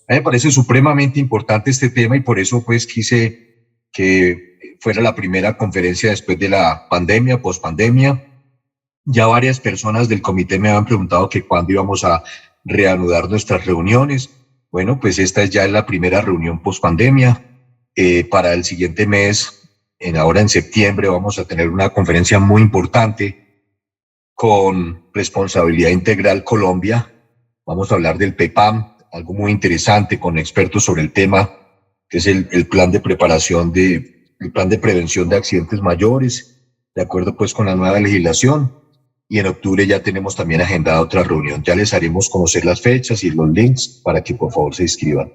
A mí me parece supremamente importante este tema y por eso pues quise que fuera la primera conferencia después de la pandemia, pospandemia. Ya varias personas del comité me habían preguntado que cuándo íbamos a reanudar nuestras reuniones. Bueno, pues esta es ya la primera reunión pospandemia. Para el siguiente mes, ahora en septiembre, vamos a tener una conferencia muy importante con Responsabilidad Integral Colombia. Vamos a hablar del PEPAM, algo muy interesante con expertos sobre el tema, que es el plan de preparación el plan de prevención de accidentes mayores, de acuerdo pues con la nueva legislación. Y en octubre ya tenemos también agendada otra reunión. Ya les haremos conocer las fechas y los links para que por favor se inscriban.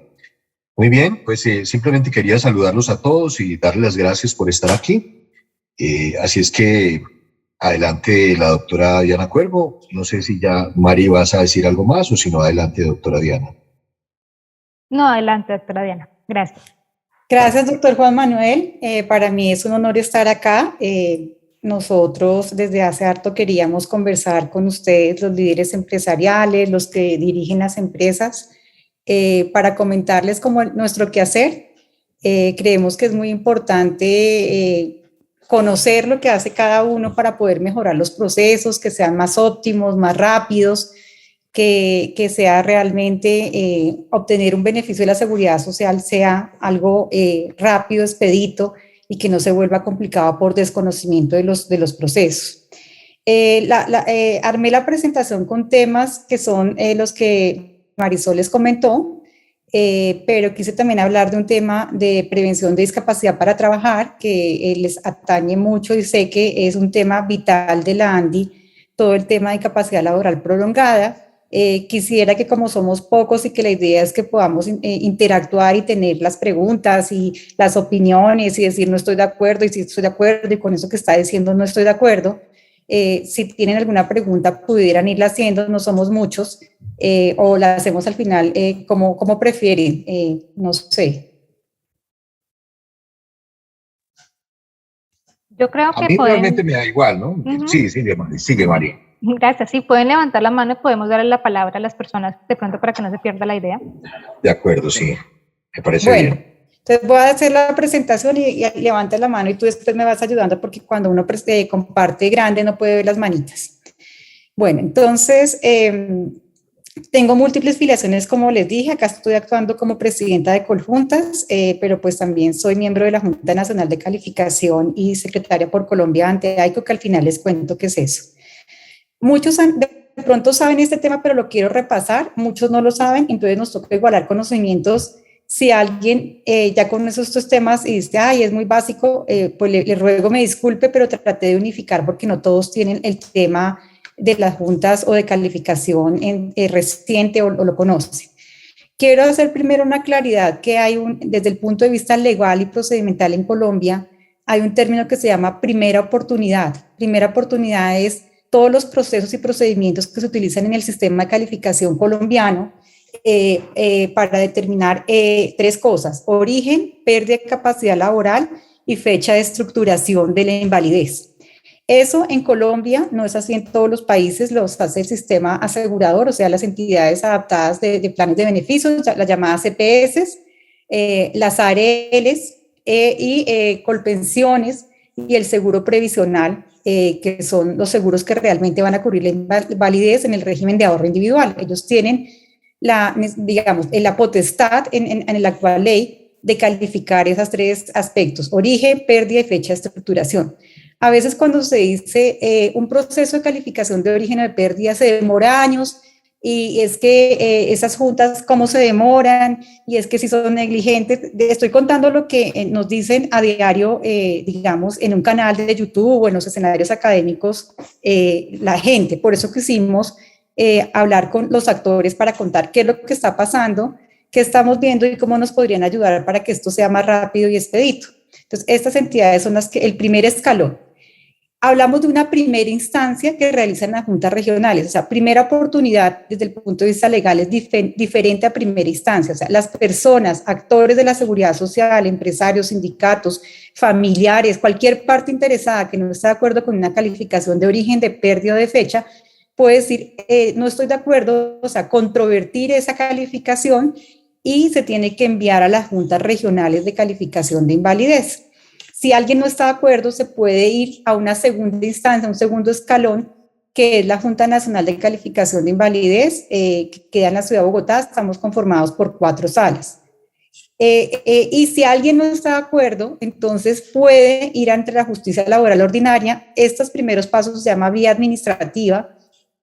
Muy bien, pues simplemente quería saludarlos a todos y darles las gracias por estar aquí. Así es que adelante la doctora Diana Cuervo. No sé si ya, Mari, vas a decir algo más o si no, adelante, doctora Diana. No, adelante, doctora Diana. Gracias. Gracias, doctor Juan Manuel. Para mí es un honor estar acá. Nosotros desde hace harto queríamos conversar con ustedes, los líderes empresariales, los que dirigen las empresas, para comentarles cómo nuestro quehacer. Creemos que es muy importante conocer lo que hace cada uno para poder mejorar los procesos, que sean más óptimos, más rápidos, que sea realmente obtener un beneficio de la seguridad social sea algo rápido, expedito y que no se vuelva complicado por desconocimiento de los procesos. Armé la presentación con temas que son los que Marisol les comentó, pero quise también hablar de un tema de prevención de discapacidad para trabajar que les atañe mucho y sé que es un tema vital de la ANDI, todo el tema de capacidad laboral prolongada. Quisiera que como somos pocos y que la idea es que podamos interactuar y tener las preguntas y las opiniones y decir no estoy de acuerdo y si estoy de acuerdo y con eso que está diciendo no estoy de acuerdo. Si tienen alguna pregunta pudieran irla haciendo, no somos muchos, o la hacemos al final como prefieren, no sé. Yo creo que a mí realmente me da igual, ¿no? Sí, sigue María. Gracias. Sí, pueden levantar la mano y podemos darle la palabra a las personas de pronto para que no se pierda la idea. De acuerdo, sí. Me parece bien. Entonces voy a hacer la presentación y levanta la mano y tú después me vas ayudando porque cuando uno comparte grande no puede ver las manitas. Bueno, entonces tengo múltiples filiaciones, como les dije, acá estoy actuando como presidenta de Coljuntas, pero pues también soy miembro de la Junta Nacional de Calificación y secretaria por Colombia ante AICO, que al final les cuento qué es eso. Muchos de pronto saben este tema, pero lo quiero repasar, muchos no lo saben, entonces nos toca igualar conocimientos. Si alguien ya conoce estos temas y dice, ay, es muy básico, pues le ruego me disculpe, pero traté de unificar porque no todos tienen el tema de las juntas o de calificación reciente o lo conocen. Quiero hacer primero una claridad que hay desde el punto de vista legal y procedimental en Colombia, hay un término que se llama primera oportunidad. Primera oportunidad es todos los procesos y procedimientos que se utilizan en el sistema de calificación colombiano para determinar tres cosas: origen, pérdida de capacidad laboral y fecha de estructuración de la invalidez. Eso en Colombia no es así en todos los países, los hace el sistema asegurador, o sea, las entidades adaptadas de planes de beneficios, las llamadas CPS, las ARLs y Colpensiones y el seguro previsional, que son los seguros que realmente van a cubrir la invalidez en el régimen de ahorro individual. Ellos tienen la potestad en la actual ley de calificar esos tres aspectos: origen, pérdida y fecha de estructuración. A veces cuando se dice un proceso de calificación de origen o de pérdida se demora años, y es que esas juntas cómo se demoran, y es que si son negligentes. Estoy contando lo que nos dicen a diario, digamos, en un canal de YouTube o en los escenarios académicos, la gente. Por eso quisimos hablar con los actores para contar qué es lo que está pasando, qué estamos viendo y cómo nos podrían ayudar para que esto sea más rápido y expedito. Entonces, estas entidades son el primer escalón. hablamos de una primera instancia que realizan las juntas regionales, o sea, primera oportunidad desde el punto de vista legal es diferente a primera instancia, o sea, las personas, actores de la seguridad social, empresarios, sindicatos, familiares, cualquier parte interesada que no esté de acuerdo con una calificación de origen, de pérdida o de fecha, puede decir, no estoy de acuerdo, o sea, controvertir esa calificación y se tiene que enviar a las juntas regionales de calificación de invalidez. Si alguien no está de acuerdo, se puede ir a una segunda instancia, un segundo escalón, que es la Junta Nacional de Calificación de Invalidez, que queda en la ciudad de Bogotá. Estamos conformados por 4 salas. Y si alguien no está de acuerdo, entonces puede ir ante la justicia laboral ordinaria. Estos primeros pasos se llama vía administrativa,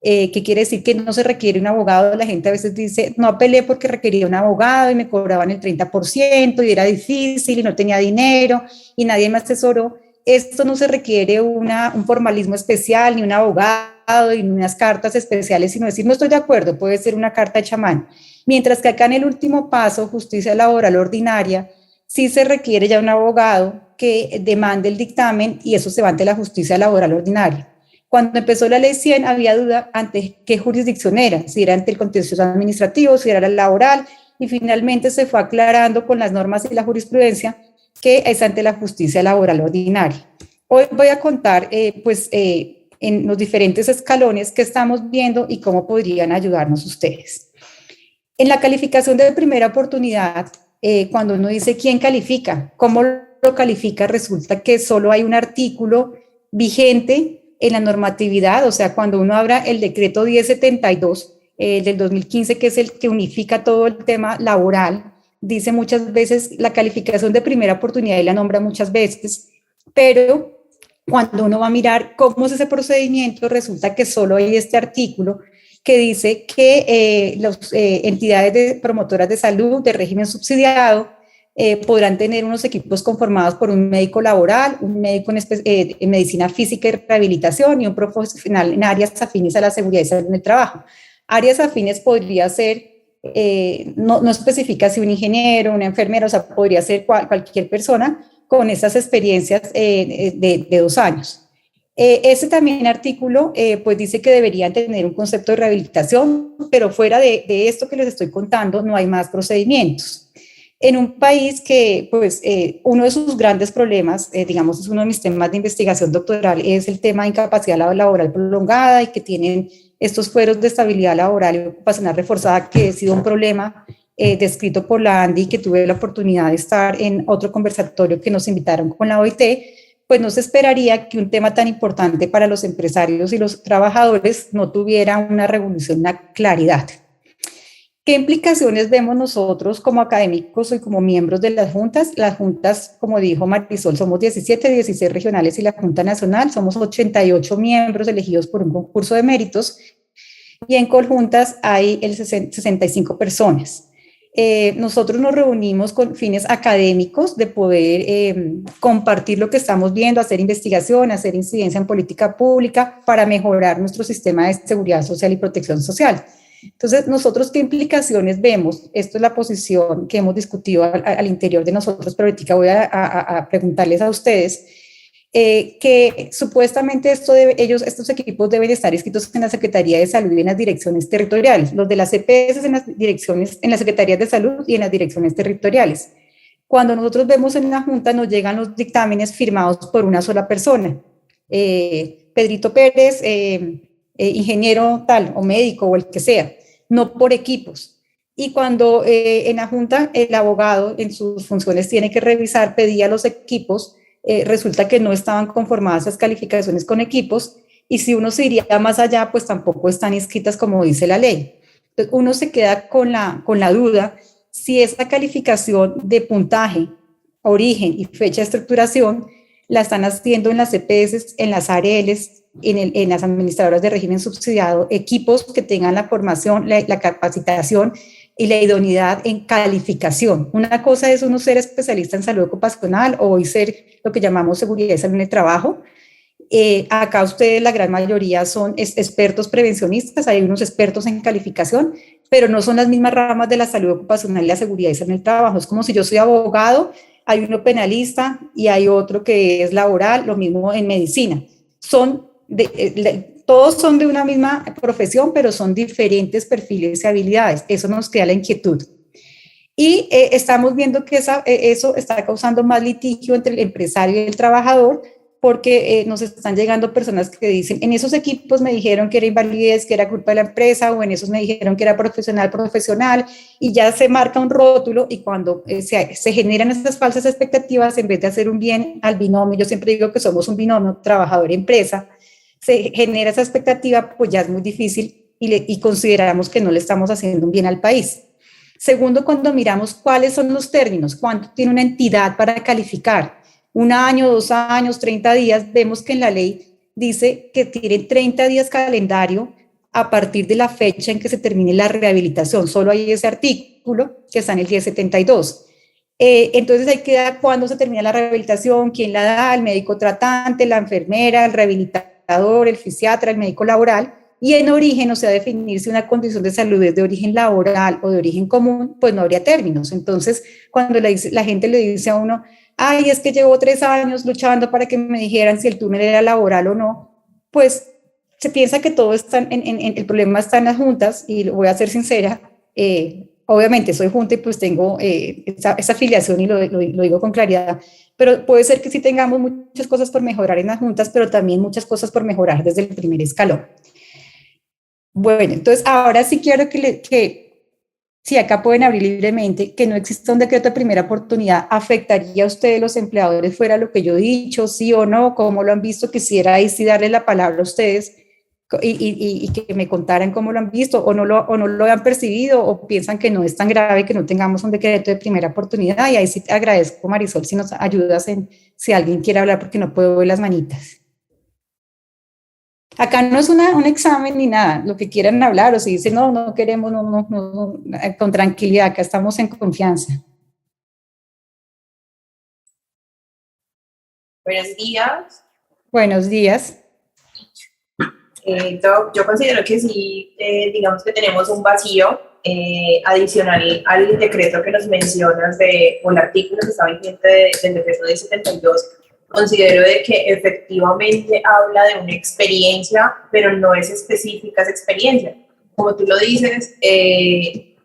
que quiere decir que no se requiere un abogado. La gente a veces dice, no apelé porque requería un abogado y me cobraban el 30% y era difícil y no tenía dinero y nadie me asesoró. Esto no se requiere un formalismo especial, ni un abogado, ni unas cartas especiales, sino decir, no estoy de acuerdo, puede ser una carta hecha a mano. Mientras que acá en el último paso, justicia laboral ordinaria, sí se requiere ya un abogado que demande el dictamen y eso se va ante la justicia laboral ordinaria. Cuando empezó la ley 100 había duda ante qué jurisdicción era, si era ante el contencioso administrativo, si era la laboral, y finalmente se fue aclarando con las normas y la jurisprudencia que es ante la justicia laboral ordinaria. Hoy voy a contar en los diferentes escalones que estamos viendo y cómo podrían ayudarnos ustedes. En la calificación de primera oportunidad, cuando uno dice quién califica, cómo lo califica, resulta que solo hay un artículo vigente en la normatividad, o sea, cuando uno abra el decreto 1072 del 2015, que es el que unifica todo el tema laboral, dice muchas veces la calificación de primera oportunidad y la nombra muchas veces, pero cuando uno va a mirar cómo es ese procedimiento, resulta que solo hay este artículo que dice que las entidades promotoras de salud de régimen subsidiado podrán tener unos equipos conformados por un médico laboral, un médico en medicina física y rehabilitación y un profesional en áreas afines a la seguridad y salud en el trabajo. Áreas afines podría ser, no especifica si un ingeniero, una enfermera, o sea, podría ser cualquier persona con esas experiencias de 2 años. Ese también artículo pues dice que deberían tener un concepto de rehabilitación, pero fuera de esto que les estoy contando no hay más procedimientos. En un país que, pues, uno de sus grandes problemas, digamos, es uno de mis temas de investigación doctoral, es el tema de incapacidad laboral prolongada y que tienen estos fueros de estabilidad laboral y ocupacional reforzada, que ha sido un problema descrito por la ANDI, que tuve la oportunidad de estar en otro conversatorio que nos invitaron con la OIT, pues no se esperaría que un tema tan importante para los empresarios y los trabajadores no tuviera una regulación, una claridad. ¿Qué implicaciones vemos nosotros como académicos y como miembros de las juntas? Las juntas, como dijo Marisol, somos 17, 16 regionales y la Junta Nacional, somos 88 miembros elegidos por un concurso de méritos y en conjuntas hay 65 personas. Nosotros nos reunimos con fines académicos de poder compartir lo que estamos viendo, hacer investigación, hacer incidencia en política pública para mejorar nuestro sistema de seguridad social y protección social. Entonces, nosotros, ¿qué implicaciones vemos? Esto es la posición que hemos discutido al interior de nosotros, pero ahorita voy a preguntarles a ustedes, que supuestamente estos equipos deben estar inscritos en la Secretaría de Salud y en las direcciones territoriales, los de las EPS en las Secretarías de Salud y en las direcciones territoriales. Cuando nosotros vemos en la Junta, nos llegan los dictámenes firmados por una sola persona, Pedrito Pérez, ingeniero tal o médico o el que sea, no por equipos. Y cuando en la Junta el abogado en sus funciones tiene que revisar, pedía a los equipos, resulta que no estaban conformadas esas calificaciones con equipos y si uno se iría más allá, pues tampoco están inscritas como dice la ley. Entonces uno se queda con la duda si esa calificación de puntaje, origen y fecha de estructuración la están haciendo en las EPS, en las ARLs, en las administradoras de régimen subsidiado, equipos que tengan la formación, la capacitación y la idoneidad en calificación. Una cosa es uno ser especialista en salud ocupacional o hoy ser lo que llamamos seguridad y salud en el trabajo. Acá ustedes, la gran mayoría, son expertos prevencionistas, hay unos expertos en calificación, pero no son las mismas ramas de la salud ocupacional y la seguridad y salud en el trabajo. Es como si yo soy abogado, hay uno penalista y hay otro que es laboral, lo mismo en medicina. todos son de una misma profesión, pero son diferentes perfiles y habilidades. Eso nos crea la inquietud. Y estamos viendo que eso está causando más litigio entre el empresario y el trabajador, porque nos están llegando personas que dicen, en esos equipos me dijeron que era invalidez, que era culpa de la empresa, o en esos me dijeron que era profesional, y ya se marca un rótulo, y cuando se generan esas falsas expectativas, en vez de hacer un bien al binomio, yo siempre digo que somos un binomio trabajador-empresa, se genera esa expectativa, pues ya es muy difícil, y consideramos que no le estamos haciendo un bien al país. Segundo, cuando miramos cuáles son los términos, cuánto tiene una entidad para calificar, 1 año, 2 años, 30 días, vemos que en la ley dice que tiene 30 días calendario a partir de la fecha en que se termine la rehabilitación. Solo hay ese artículo que está en el 1072. Entonces hay que dar cuándo se termina la rehabilitación, quién la da, el médico tratante, la enfermera, el rehabilitador, el fisiatra, el médico laboral. Y en origen, o sea, definir si una condición de salud es de origen laboral o de origen común, pues no habría términos. Entonces, cuando la gente le dice a uno, ay, es que llevo 3 años luchando para que me dijeran si el túnel era laboral o no, pues se piensa que todo está el problema está en las juntas, y voy a ser sincera, obviamente soy junta y pues tengo esa afiliación y lo digo con claridad, pero puede ser que sí tengamos muchas cosas por mejorar en las juntas, pero también muchas cosas por mejorar desde el primer escalón. Bueno, entonces ahora sí quiero si acá pueden abrir libremente, que no exista un decreto de primera oportunidad, ¿afectaría a ustedes los empleadores fuera lo que yo he dicho, sí o no? ¿Cómo lo han visto? Quisiera ahí sí darle la palabra a ustedes y que me contaran cómo lo han visto, o no lo han percibido, o piensan que no es tan grave que no tengamos un decreto de primera oportunidad. Y ahí sí te agradezco, Marisol, si nos ayudas si alguien quiere hablar, porque no puedo ver las manitas. Acá no es un examen ni nada, lo que quieran hablar, o si dicen no queremos, no, con tranquilidad, acá estamos en confianza. Buenos días. Buenos días. Yo considero que sí, digamos que tenemos un vacío adicional al decreto que nos mencionas o el artículo que está vigente del decreto de 72. Considero de que efectivamente habla de una experiencia, pero no es específica esa experiencia. Como tú lo dices,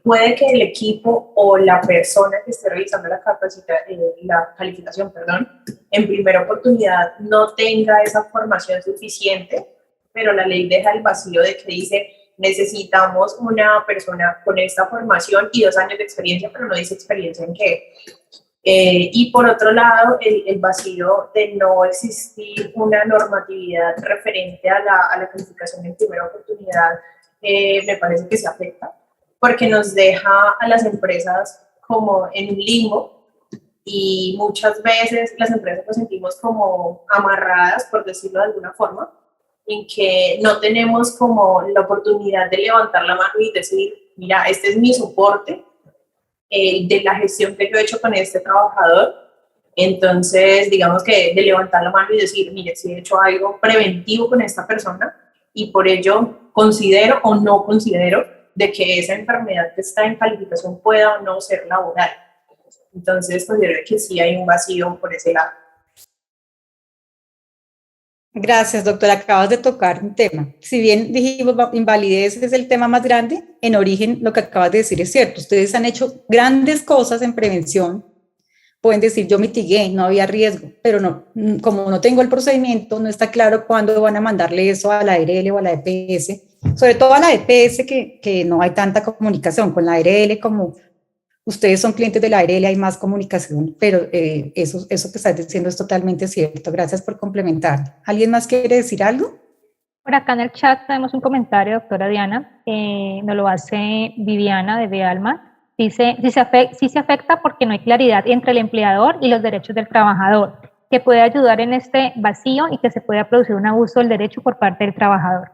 puede que el equipo o la persona que esté realizando la calificación, en primera oportunidad no tenga esa formación suficiente, pero la ley deja el vacío de que dice necesitamos una persona con esta formación y 2 años de experiencia, pero no dice experiencia en qué. Y por otro lado, el vacío de no existir una normatividad referente a la calificación en primera oportunidad me parece que se afecta, porque nos deja a las empresas como en un limbo, y muchas veces las empresas nos sentimos como amarradas, por decirlo de alguna forma, en que no tenemos como la oportunidad de levantar la mano y decir, mira, este es mi soporte de la gestión que yo he hecho con este trabajador. Entonces, digamos que de levantar la mano y decir, mire, si he hecho algo preventivo con esta persona y por ello considero o no considero de que esa enfermedad que está en calificación pueda o no ser laboral. Entonces, considero que sí hay un vacío por ese lado. Gracias, doctora. Acabas de tocar un tema. Si bien dijimos invalidez es el tema más grande, en origen lo que acabas de decir es cierto. Ustedes han hecho grandes cosas en prevención. Pueden decir, yo mitigué, no había riesgo, pero no, como no tengo el procedimiento, no está claro cuándo van a mandarle eso a la ARL o a la EPS, sobre todo a la EPS, que no hay tanta comunicación. Con la ARL, como ustedes son clientes de la ARL, hay más comunicación, pero eso que estás diciendo es totalmente cierto. Gracias por complementar. ¿Alguien más quiere decir algo? Por acá en el chat tenemos un comentario, doctora Diana, nos lo hace Viviana de Bealma. Dice, sí se afecta porque no hay claridad entre el empleador y los derechos del trabajador, que puede ayudar en este vacío y que se pueda producir un abuso del derecho por parte del trabajador.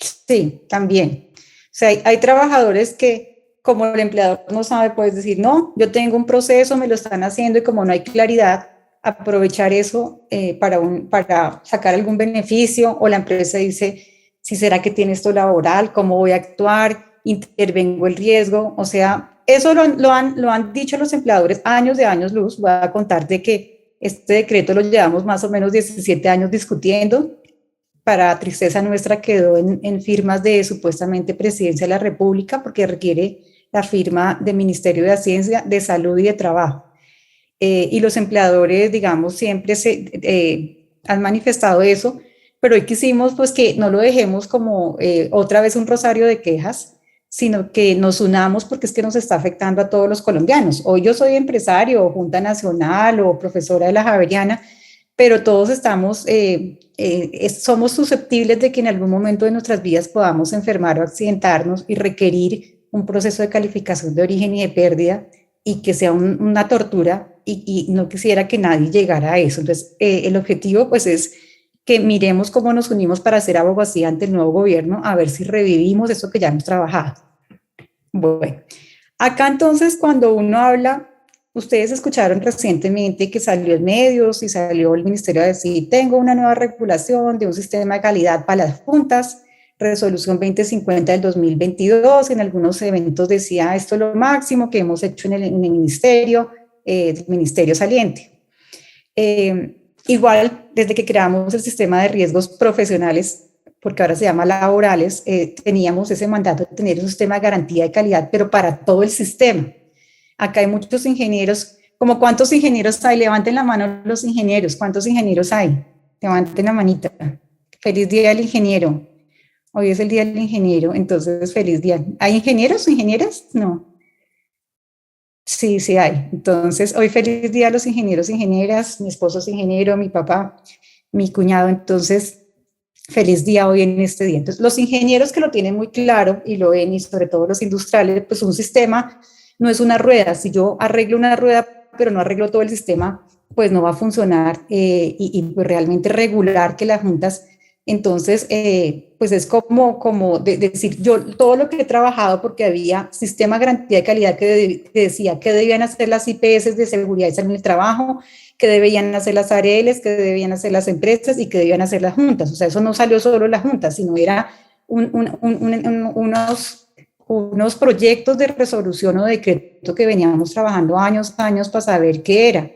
Sí, también. O sea, hay trabajadores que, como el empleador no sabe, puedes decir, no, yo tengo un proceso, me lo están haciendo, y como no hay claridad, aprovechar eso para sacar algún beneficio, o la empresa dice, si será que tiene esto laboral, cómo voy a actuar, intervengo el riesgo. O sea, eso lo han dicho los empleadores años de años luz. Voy a contar de que este decreto lo llevamos más o menos 17 años discutiendo. Para tristeza nuestra quedó en firmas de supuestamente Presidencia de la República porque requiere la firma del Ministerio de Hacienda, de Salud y de Trabajo. Y los empleadores, digamos, siempre han manifestado eso, pero hoy quisimos pues que no lo dejemos como otra vez un rosario de quejas, sino que nos unamos porque es que nos está afectando a todos los colombianos. Hoy yo soy empresario, o Junta Nacional o profesora de la Javeriana, pero todos somos susceptibles de que en algún momento de nuestras vidas podamos enfermar o accidentarnos y requerir un proceso de calificación de origen y de pérdida y que sea una tortura y no quisiera que nadie llegara a eso. Entonces, el objetivo pues es que miremos cómo nos unimos para hacer abogacía ante el nuevo gobierno, a ver si revivimos eso que ya hemos trabajado. Bueno, acá entonces cuando uno habla, ustedes escucharon recientemente que salió en medios y salió el Ministerio a decir, tengo una nueva regulación de un sistema de calidad para las juntas, resolución 2050 del 2022, en algunos eventos decía esto es lo máximo que hemos hecho en el ministerio saliente. Igual, desde que creamos el sistema de riesgos profesionales, porque ahora se llama laborales, teníamos ese mandato de tener un sistema de garantía de calidad, pero para todo el sistema. Acá hay muchos ingenieros, como ¿cuántos ingenieros hay? Levanten la mano los ingenieros, ¿cuántos ingenieros hay? Levanten la manita. Feliz día del ingeniero. Hoy es el día del ingeniero, entonces feliz día. ¿Hay ingenieros o ingenieras? No. Sí, sí hay. Entonces, hoy feliz día a los ingenieros e ingenieras. Mi esposo es ingeniero, mi papá, mi cuñado. Entonces, feliz día hoy en este día. Entonces, los ingenieros que lo tienen muy claro y lo ven, y sobre todo los industriales, pues un sistema no es una rueda. Si yo arreglo una rueda, pero no arreglo todo el sistema, pues no va a funcionar y pues realmente regular que las juntas. Entonces, pues es como decir, yo todo lo que he trabajado porque había sistema de garantía de calidad que decía que debían hacer las IPS de seguridad y salud en el trabajo, que debían hacer las ARLs, que debían hacer las empresas y que debían hacer las juntas. O sea, eso no salió solo las juntas, sino era unos proyectos de resolución o decreto que veníamos trabajando años para saber qué era.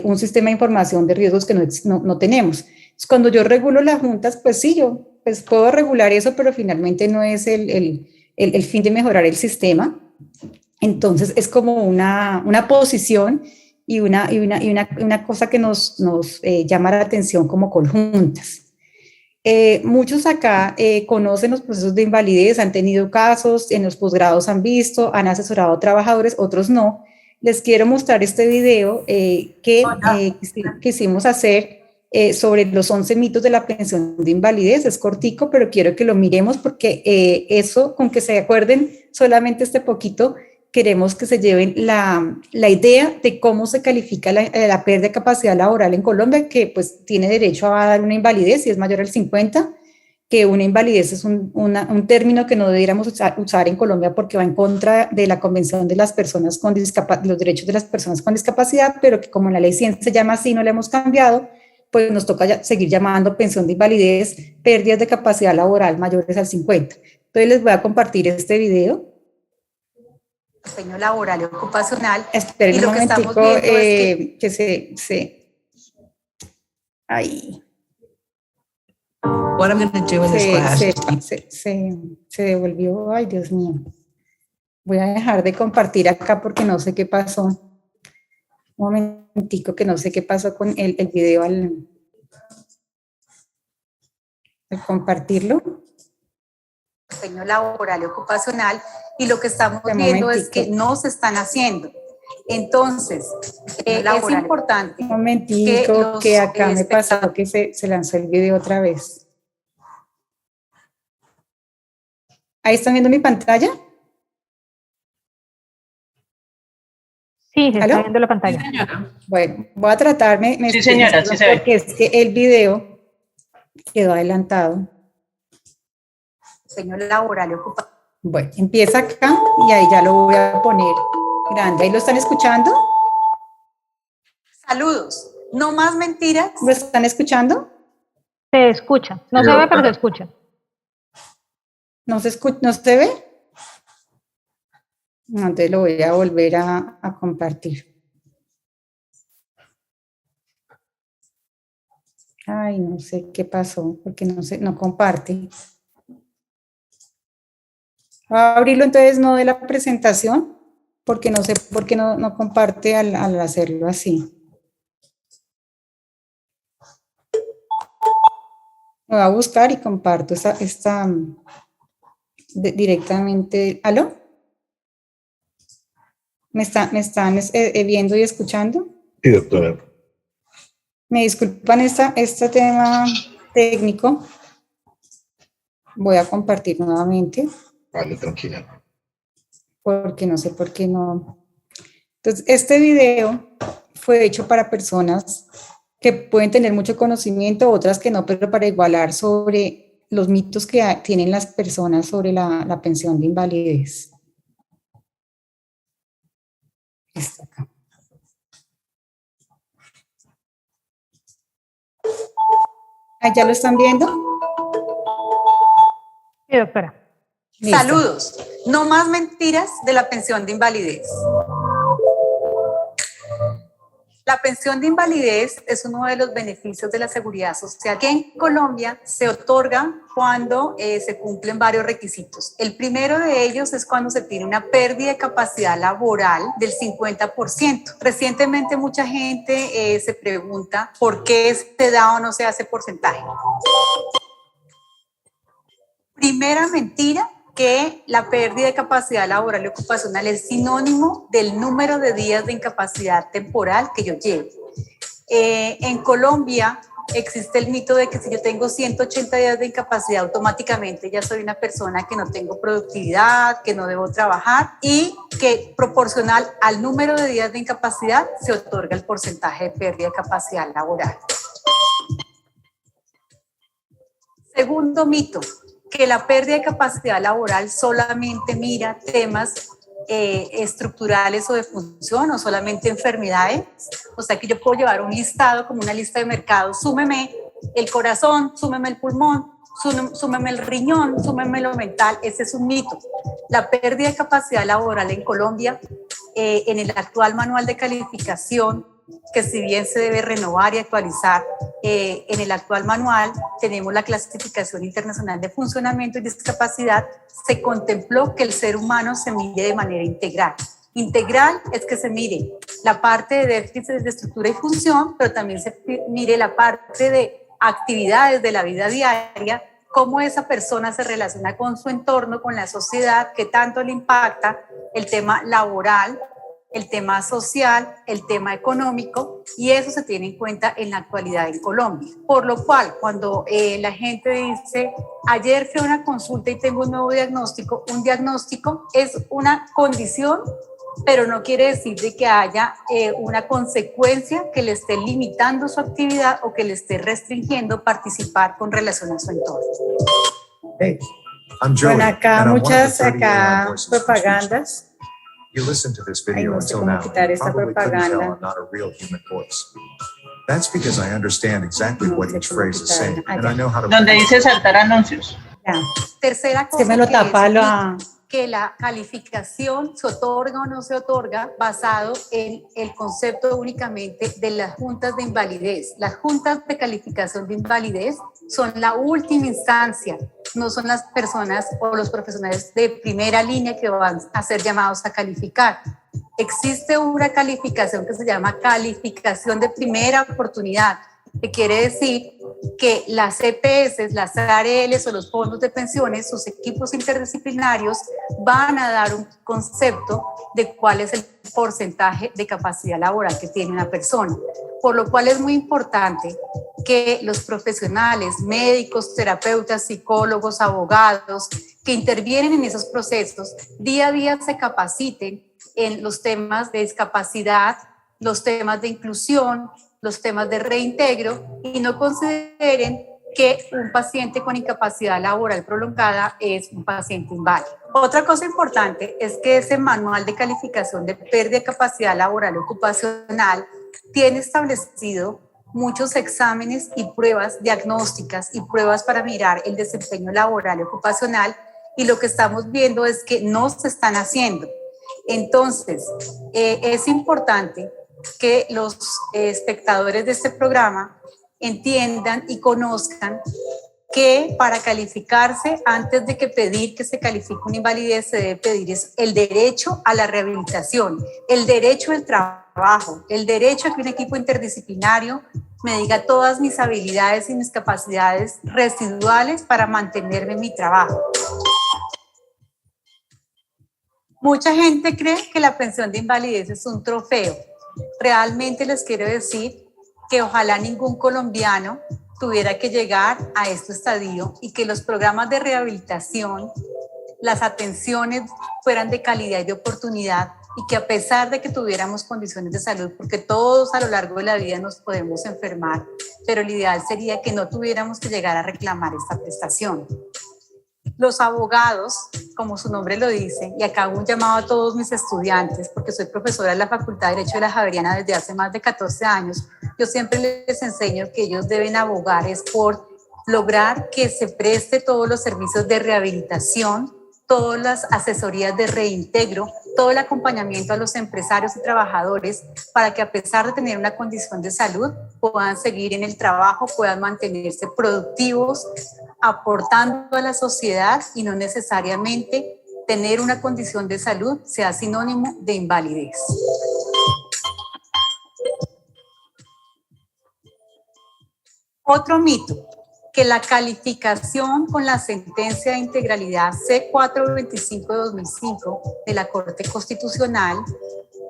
Un sistema de información de riesgos que no tenemos. Cuando yo regulo las juntas, pues sí, yo pues puedo regular eso, pero finalmente no es el fin de mejorar el sistema. Entonces es como una posición y una cosa que nos llama la atención como conjuntas. Muchos acá conocen los procesos de invalidez, han tenido casos, en los posgrados han visto, han asesorado a trabajadores, otros no. Les quiero mostrar este video que quisimos hacer sobre los 11 mitos de la pensión de invalidez. Es cortico, pero quiero que lo miremos porque eso, con que se acuerden solamente este poquito, queremos que se lleven la idea de cómo se califica la pérdida de capacidad laboral en Colombia, que pues tiene derecho a dar una invalidez si es mayor al 50, que una invalidez es un término que no debiéramos usar en Colombia porque va en contra de la Convención de las Personas con Discapacidad, los derechos de las personas con discapacidad, pero que como en la ley 100 se llama así, no le hemos cambiado, pues nos toca seguir llamando pensión de invalidez, pérdidas de capacidad laboral mayores al 50. Entonces les voy a compartir este video. Diseño laboral y ocupacional. Esperen y lo que estamos viendo es que ahí. What I'm going to do in this class. Se devolvió. Ay, Dios mío. Voy a dejar de compartir acá porque no sé qué pasó. Un momentico que no sé qué pasó con el video al compartirlo. Diseño laboral y ocupacional, y lo que estamos viendo es que no se están haciendo. Entonces, es importante. Un momentico que acá me pasó que se lanzó el video otra vez. ¿Ahí están viendo mi pantalla? Sí, se está viendo la pantalla. Sí, señora. Bueno, voy a tratarme. Sí, señora, sí se ve. Porque es que el video quedó adelantado. Diseño laboral y ocupacional. Bueno, empieza acá y ahí ya lo voy a poner grande. ¿Ahí lo están escuchando? Saludos. No más mentiras. ¿Lo están escuchando? Se escucha. No se ve, pero se escucha. ¿No se ve? No, entonces lo voy a volver a compartir. Ay, no sé qué pasó, porque no sé, no comparte. Voy a abrirlo entonces no de la presentación, porque no sé por qué no comparte al hacerlo así. Me voy a buscar y comparto directamente. ¿Aló? ¿Me están viendo y escuchando? Sí, doctora. Me disculpan este tema técnico. Voy a compartir nuevamente Vale, tranquila. porque no sé por qué no. Entonces, este video fue hecho para personas que pueden tener mucho conocimiento, otras que no, pero para igualar sobre los mitos que tienen las personas sobre la pensión de invalidez. Está acá. ¿Ah, ya lo están viendo? Sí, doctora. Listo. Saludos. No más mentiras de la pensión de invalidez. La pensión de invalidez es uno de los beneficios de la seguridad social que en Colombia se otorga cuando se cumplen varios requisitos. El primero de ellos es cuando se tiene una pérdida de capacidad laboral del 50%. Recientemente mucha gente se pregunta por qué se da o no se hace porcentaje. Primera mentira, que la pérdida de capacidad laboral y ocupacional es sinónimo del número de días de incapacidad temporal que yo llevo. En Colombia existe el mito de que si yo tengo 180 días de incapacidad, automáticamente ya soy una persona que no tengo productividad, que no debo trabajar y que proporcional al número de días de incapacidad se otorga el porcentaje de pérdida de capacidad laboral. Segundo mito, que la pérdida de capacidad laboral solamente mira temas estructurales o de función o solamente enfermedades. O sea que yo puedo llevar un listado como una lista de mercado, súmeme el corazón, súmeme el pulmón, súmeme el riñón, súmeme lo mental. Ese es un mito. La pérdida de capacidad laboral en Colombia, en el actual manual de calificación, que si bien se debe renovar y actualizar, en el actual manual tenemos la clasificación internacional de funcionamiento y discapacidad, se contempló que el ser humano se mire de manera integral. Integral es que se mire la parte de déficits de estructura y función, pero también se mire la parte de actividades de la vida diaria, cómo esa persona se relaciona con su entorno, con la sociedad, qué tanto le impacta el tema laboral, el tema social, el tema económico, y eso se tiene en cuenta en la actualidad en Colombia. Por lo cual, cuando la gente dice, ayer fui a una consulta y tengo un nuevo diagnóstico, un diagnóstico es una condición, pero no quiere decir de que haya una consecuencia que le esté limitando su actividad o que le esté restringiendo participar con relación a su entorno. Hey, I'm Joey, Bueno, acá and I'm one of the muchas 30 AI voices from propagandas. You listened to this Ay, video no sé until cómo now, quitar and you esta probably couldn't tell propaganda. I'm not a real human voice. That's because I understand exactly No what sé each cómo phrase is quitarla. saying, Ah, and ya. I know how to... Donde dice saltar anuncios. Ya. Tercera cosa Se me lo que tapa es la... que la calificación se otorga o no se otorga basado en el concepto únicamente de las juntas de invalidez. Las juntas de calificación de invalidez son la última instancia, no son las personas o los profesionales de primera línea que van a ser llamados a calificar. Existe una calificación que se llama calificación de primera oportunidad, que quiere decir que las EPS, las ARLs o los fondos de pensiones, sus equipos interdisciplinarios van a dar un concepto de cuál es el porcentaje de capacidad laboral que tiene una persona. Por lo cual es muy importante que los profesionales, médicos, terapeutas, psicólogos, abogados, que intervienen en esos procesos, día a día se capaciten en los temas de discapacidad, los temas de inclusión, los temas de reintegro y no consideren que un paciente con incapacidad laboral prolongada es un paciente inválido. Otra cosa importante es que ese manual de calificación de pérdida de capacidad laboral ocupacional tiene establecido muchos exámenes y pruebas diagnósticas y pruebas para mirar el desempeño laboral y ocupacional, y lo que estamos viendo es que no se están haciendo. Entonces, es importante que los espectadores de este programa entiendan y conozcan que para calificarse, antes de que pedir que se califique una invalidez, se debe pedir el derecho a la rehabilitación, el derecho al trabajo, el derecho a que un equipo interdisciplinario me diga todas mis habilidades y mis capacidades residuales para mantenerme en mi trabajo. Mucha gente cree que la pensión de invalidez es un trofeo. Realmente les quiero decir que ojalá ningún colombiano tuviera que llegar a este estadio y que los programas de rehabilitación, las atenciones fueran de calidad y de oportunidad, y que a pesar de que tuviéramos condiciones de salud, porque todos a lo largo de la vida nos podemos enfermar, pero lo ideal sería que no tuviéramos que llegar a reclamar esta prestación. Los abogados, como su nombre lo dice, y acá hago un llamado a todos mis estudiantes, porque soy profesora de la Facultad de Derecho de la Javeriana desde hace más de 14 años, yo siempre les enseño que ellos deben abogar es por lograr que se preste todos los servicios de rehabilitación, todas las asesorías de reintegro, todo el acompañamiento a los empresarios y trabajadores para que a pesar de tener una condición de salud puedan seguir en el trabajo, puedan mantenerse productivos, aportando a la sociedad y no necesariamente tener una condición de salud sea sinónimo de invalidez. Otro mito, que la calificación con la sentencia de integralidad C425 de 2005 de la Corte Constitucional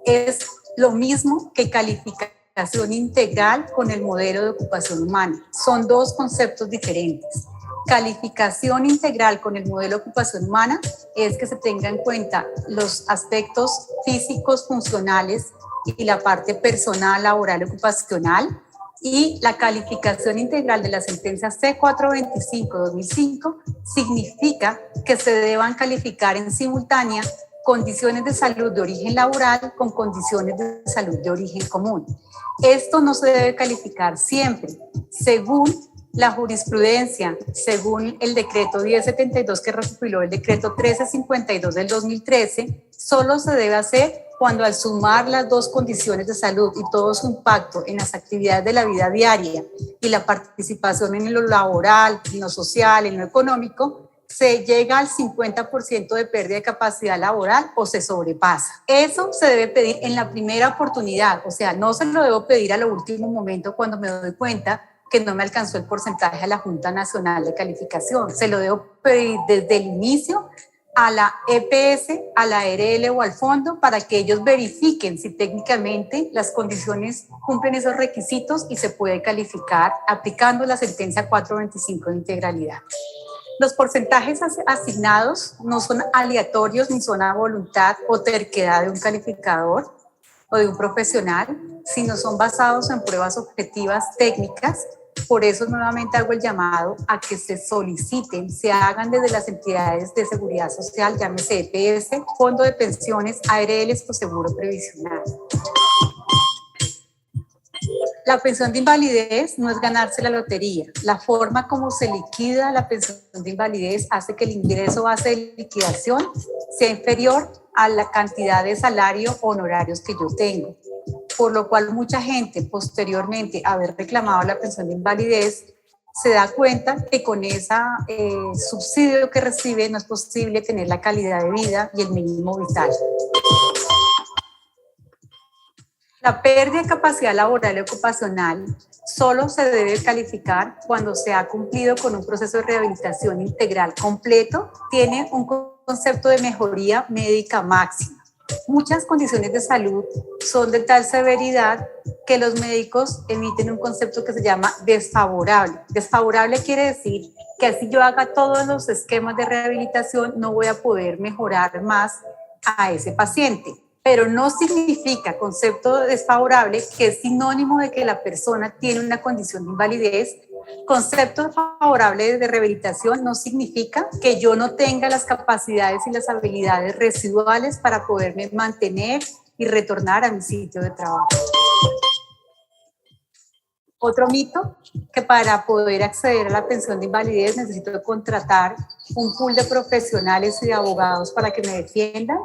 es lo mismo que calificación integral con el modelo de ocupación humana. Son dos conceptos diferentes. Calificación integral con el modelo de ocupación humana es que se tenga en cuenta los aspectos físicos, funcionales y la parte personal, laboral y ocupacional. Y la calificación integral de la sentencia C425-2005 significa que se deban calificar en simultánea condiciones de salud de origen laboral con condiciones de salud de origen común. Esto no se debe calificar siempre. Según la jurisprudencia, según el decreto 1072 que recopiló el decreto 1352 del 2013, solo se debe hacer cuando al sumar las dos condiciones de salud y todo su impacto en las actividades de la vida diaria y la participación en lo laboral, en lo social, en lo económico, se llega al 50% de pérdida de capacidad laboral o se sobrepasa. Eso se debe pedir en la primera oportunidad, o sea, no se lo debo pedir a lo último momento cuando me doy cuenta que no me alcanzó el porcentaje a la Junta Nacional de Calificación. Se lo debo pedir desde el inicio a la EPS, a la ARL o al fondo para que ellos verifiquen si técnicamente las condiciones cumplen esos requisitos y se puede calificar aplicando la sentencia 425 de integralidad. Los porcentajes asignados no son aleatorios ni son a voluntad o terquedad de un calificador o de un profesional, sino son basados en pruebas objetivas técnicas. Por eso nuevamente hago el llamado a que se soliciten, se hagan desde las entidades de seguridad social, llámese EPS, Fondo de Pensiones, ARLs o Seguro Previsional. La pensión de invalidez no es ganarse la lotería. La forma como se liquida la pensión de invalidez hace que el ingreso base de liquidación sea inferior a la cantidad de salario o honorarios que yo tengo. Por lo cual mucha gente posteriormente a haber reclamado la pensión de invalidez se da cuenta que con ese subsidio que recibe no es posible tener la calidad de vida y el mínimo vital. La pérdida de capacidad laboral y ocupacional solo se debe calificar cuando se ha cumplido con un proceso de rehabilitación integral completo, tiene un concepto de mejoría médica máxima. Muchas condiciones de salud son de tal severidad que los médicos emiten un concepto que se llama desfavorable. Desfavorable quiere decir que así yo haga todos los esquemas de rehabilitación, no voy a poder mejorar más a ese paciente. Pero no significa concepto desfavorable que es sinónimo de que la persona tiene una condición de invalidez. Concepto favorable de rehabilitación no significa que yo no tenga las capacidades y las habilidades residuales para poderme mantener y retornar a mi sitio de trabajo. Otro mito, que para poder acceder a la pensión de invalidez necesito contratar un pool de profesionales y de abogados para que me defiendan.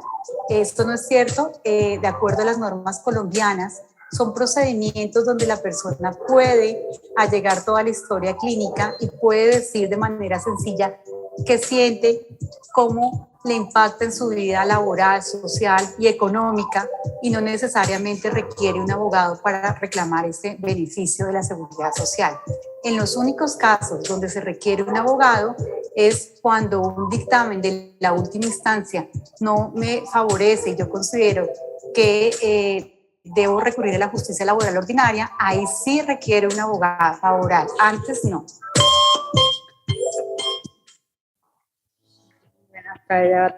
Esto no es cierto. De acuerdo a las normas colombianas, Son procedimientos donde la persona puede allegar toda la historia clínica y puede decir de manera sencilla qué siente, cómo le impacta en su vida laboral, social y económica, y no necesariamente requiere un abogado para reclamar ese beneficio de la seguridad social. En los únicos casos donde se requiere un abogado es cuando un dictamen de la última instancia no me favorece y yo considero que debo recurrir a la justicia laboral ordinaria. Ahí sí requiere un abogado laboral, antes no.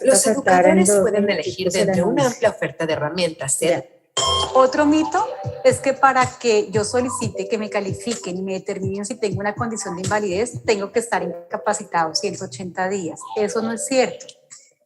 Los educadores pueden elegir de entre una amplia oferta de herramientas. Otro mito es que para que yo solicite que me califiquen y me determinen si tengo una condición de invalidez, tengo que estar incapacitado 180 días. Eso no es cierto.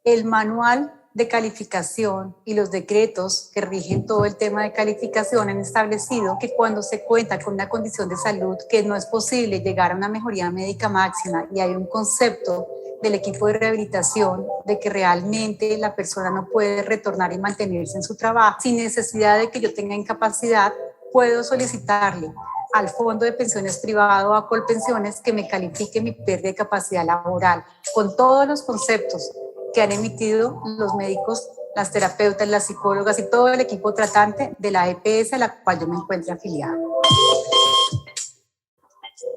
El manual de calificación y los decretos que rigen todo el tema de calificación han establecido que cuando se cuenta con una condición de salud que no es posible llegar a una mejoría médica máxima y hay un concepto del equipo de rehabilitación de que realmente la persona no puede retornar y mantenerse en su trabajo sin necesidad de que yo tenga incapacidad, puedo solicitarle al Fondo de Pensiones Privado o a Colpensiones que me califique mi pérdida de capacidad laboral con todos los conceptos que han emitido los médicos, las terapeutas, las psicólogas y todo el equipo tratante de la EPS a la cual yo me encuentro afiliada.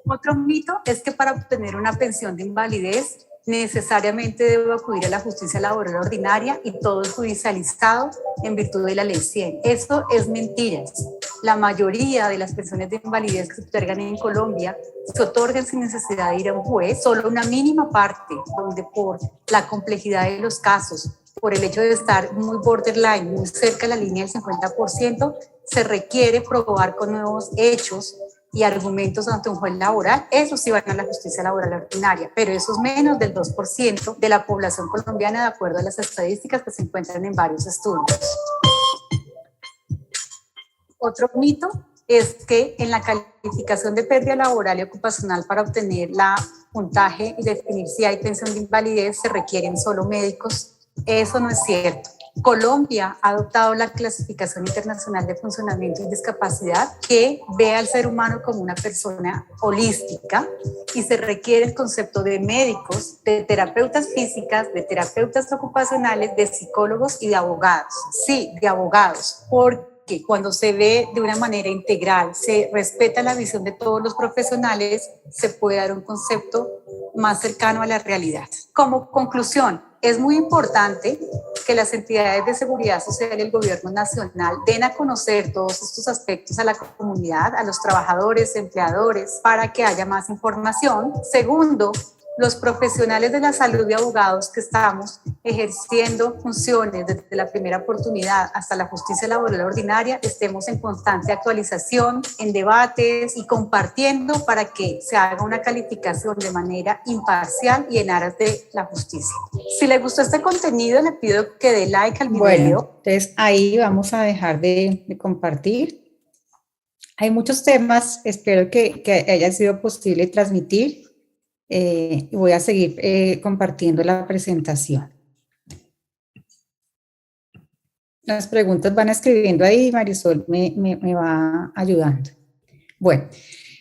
Otro mito es que para obtener una pensión de invalidez necesariamente debo acudir a la justicia laboral ordinaria y todo es judicializado en virtud de la ley 100. Eso es mentira. La mayoría de las pensiones de invalidez que se otorgan en Colombia se otorgan sin necesidad de ir a un juez, solo una mínima parte, donde por la complejidad de los casos, por el hecho de estar muy borderline, muy cerca de la línea del 50%, se requiere probar con nuevos hechos y argumentos ante un juez laboral. Esos sí van a la justicia laboral ordinaria, pero eso es menos del 2% de la población colombiana, de acuerdo a las estadísticas que se encuentran en varios estudios. Otro mito es que en la calificación de pérdida laboral y ocupacional para obtener la puntaje y definir si hay pensión de invalidez se requieren solo médicos. Eso no es cierto. Colombia ha adoptado la clasificación internacional de funcionamiento y discapacidad que ve al ser humano como una persona holística y se requiere el concepto de médicos, de terapeutas físicas, de terapeutas ocupacionales, de psicólogos y de abogados. Sí, de abogados, porque cuando se ve de una manera integral, se respeta la visión de todos los profesionales, se puede dar un concepto más cercano a la realidad. Como conclusión, es muy importante que las entidades de seguridad social y el gobierno nacional den a conocer todos estos aspectos a la comunidad, a los trabajadores, empleadores, para que haya más información. Segundo, los profesionales de la salud y abogados que estamos ejerciendo funciones desde la primera oportunidad hasta la justicia laboral ordinaria, estemos en constante actualización, en debates y compartiendo para que se haga una calificación de manera imparcial y en aras de la justicia. Si le gustó este contenido, le pido que dé like al video. Bueno, entonces ahí vamos a dejar de compartir. Hay muchos temas, espero que haya sido posible transmitir. Y voy a seguir compartiendo la presentación. Las preguntas van escribiendo ahí, Marisol me va ayudando. Bueno,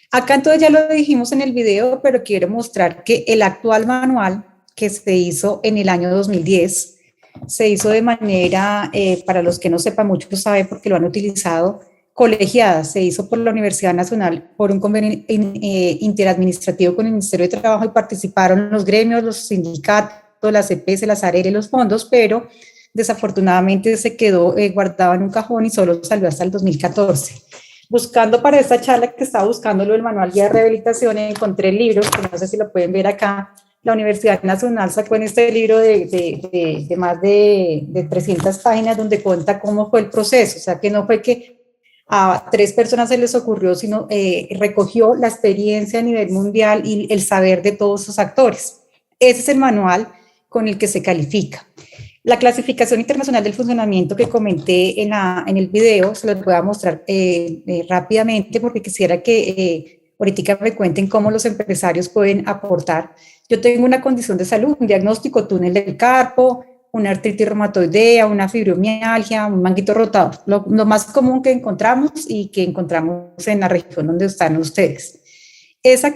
acá entonces ya lo dijimos en el video, pero quiero mostrar que el actual manual que se hizo en el año 2010, se hizo de manera, para los que no sepan, muchos saben porque lo han utilizado, colegiada. Se hizo por la Universidad Nacional por un convenio interadministrativo con el Ministerio de Trabajo y participaron los gremios, los sindicatos, las EPS, las ARER y los fondos, pero desafortunadamente se quedó guardado en un cajón y solo salió hasta el 2014. Buscando para esta charla que estaba buscando lo del manual guía de rehabilitación, encontré libros, que no sé si lo pueden ver acá. La Universidad Nacional sacó en este libro de más de 300 páginas donde cuenta cómo fue el proceso, o sea que no fue que a 3 personas se les ocurrió, sino recogió la experiencia a nivel mundial y el saber de todos sus actores. Ese es el manual con el que se califica. La clasificación internacional del funcionamiento que comenté en el video, se los voy a mostrar rápidamente porque quisiera que ahorita me cuenten cómo los empresarios pueden aportar. Yo tengo una condición de salud, un diagnóstico túnel del carpo, una artritis reumatoidea, una fibromialgia, un manguito rotador, lo más común que encontramos y que encontramos en la región donde están ustedes. Esa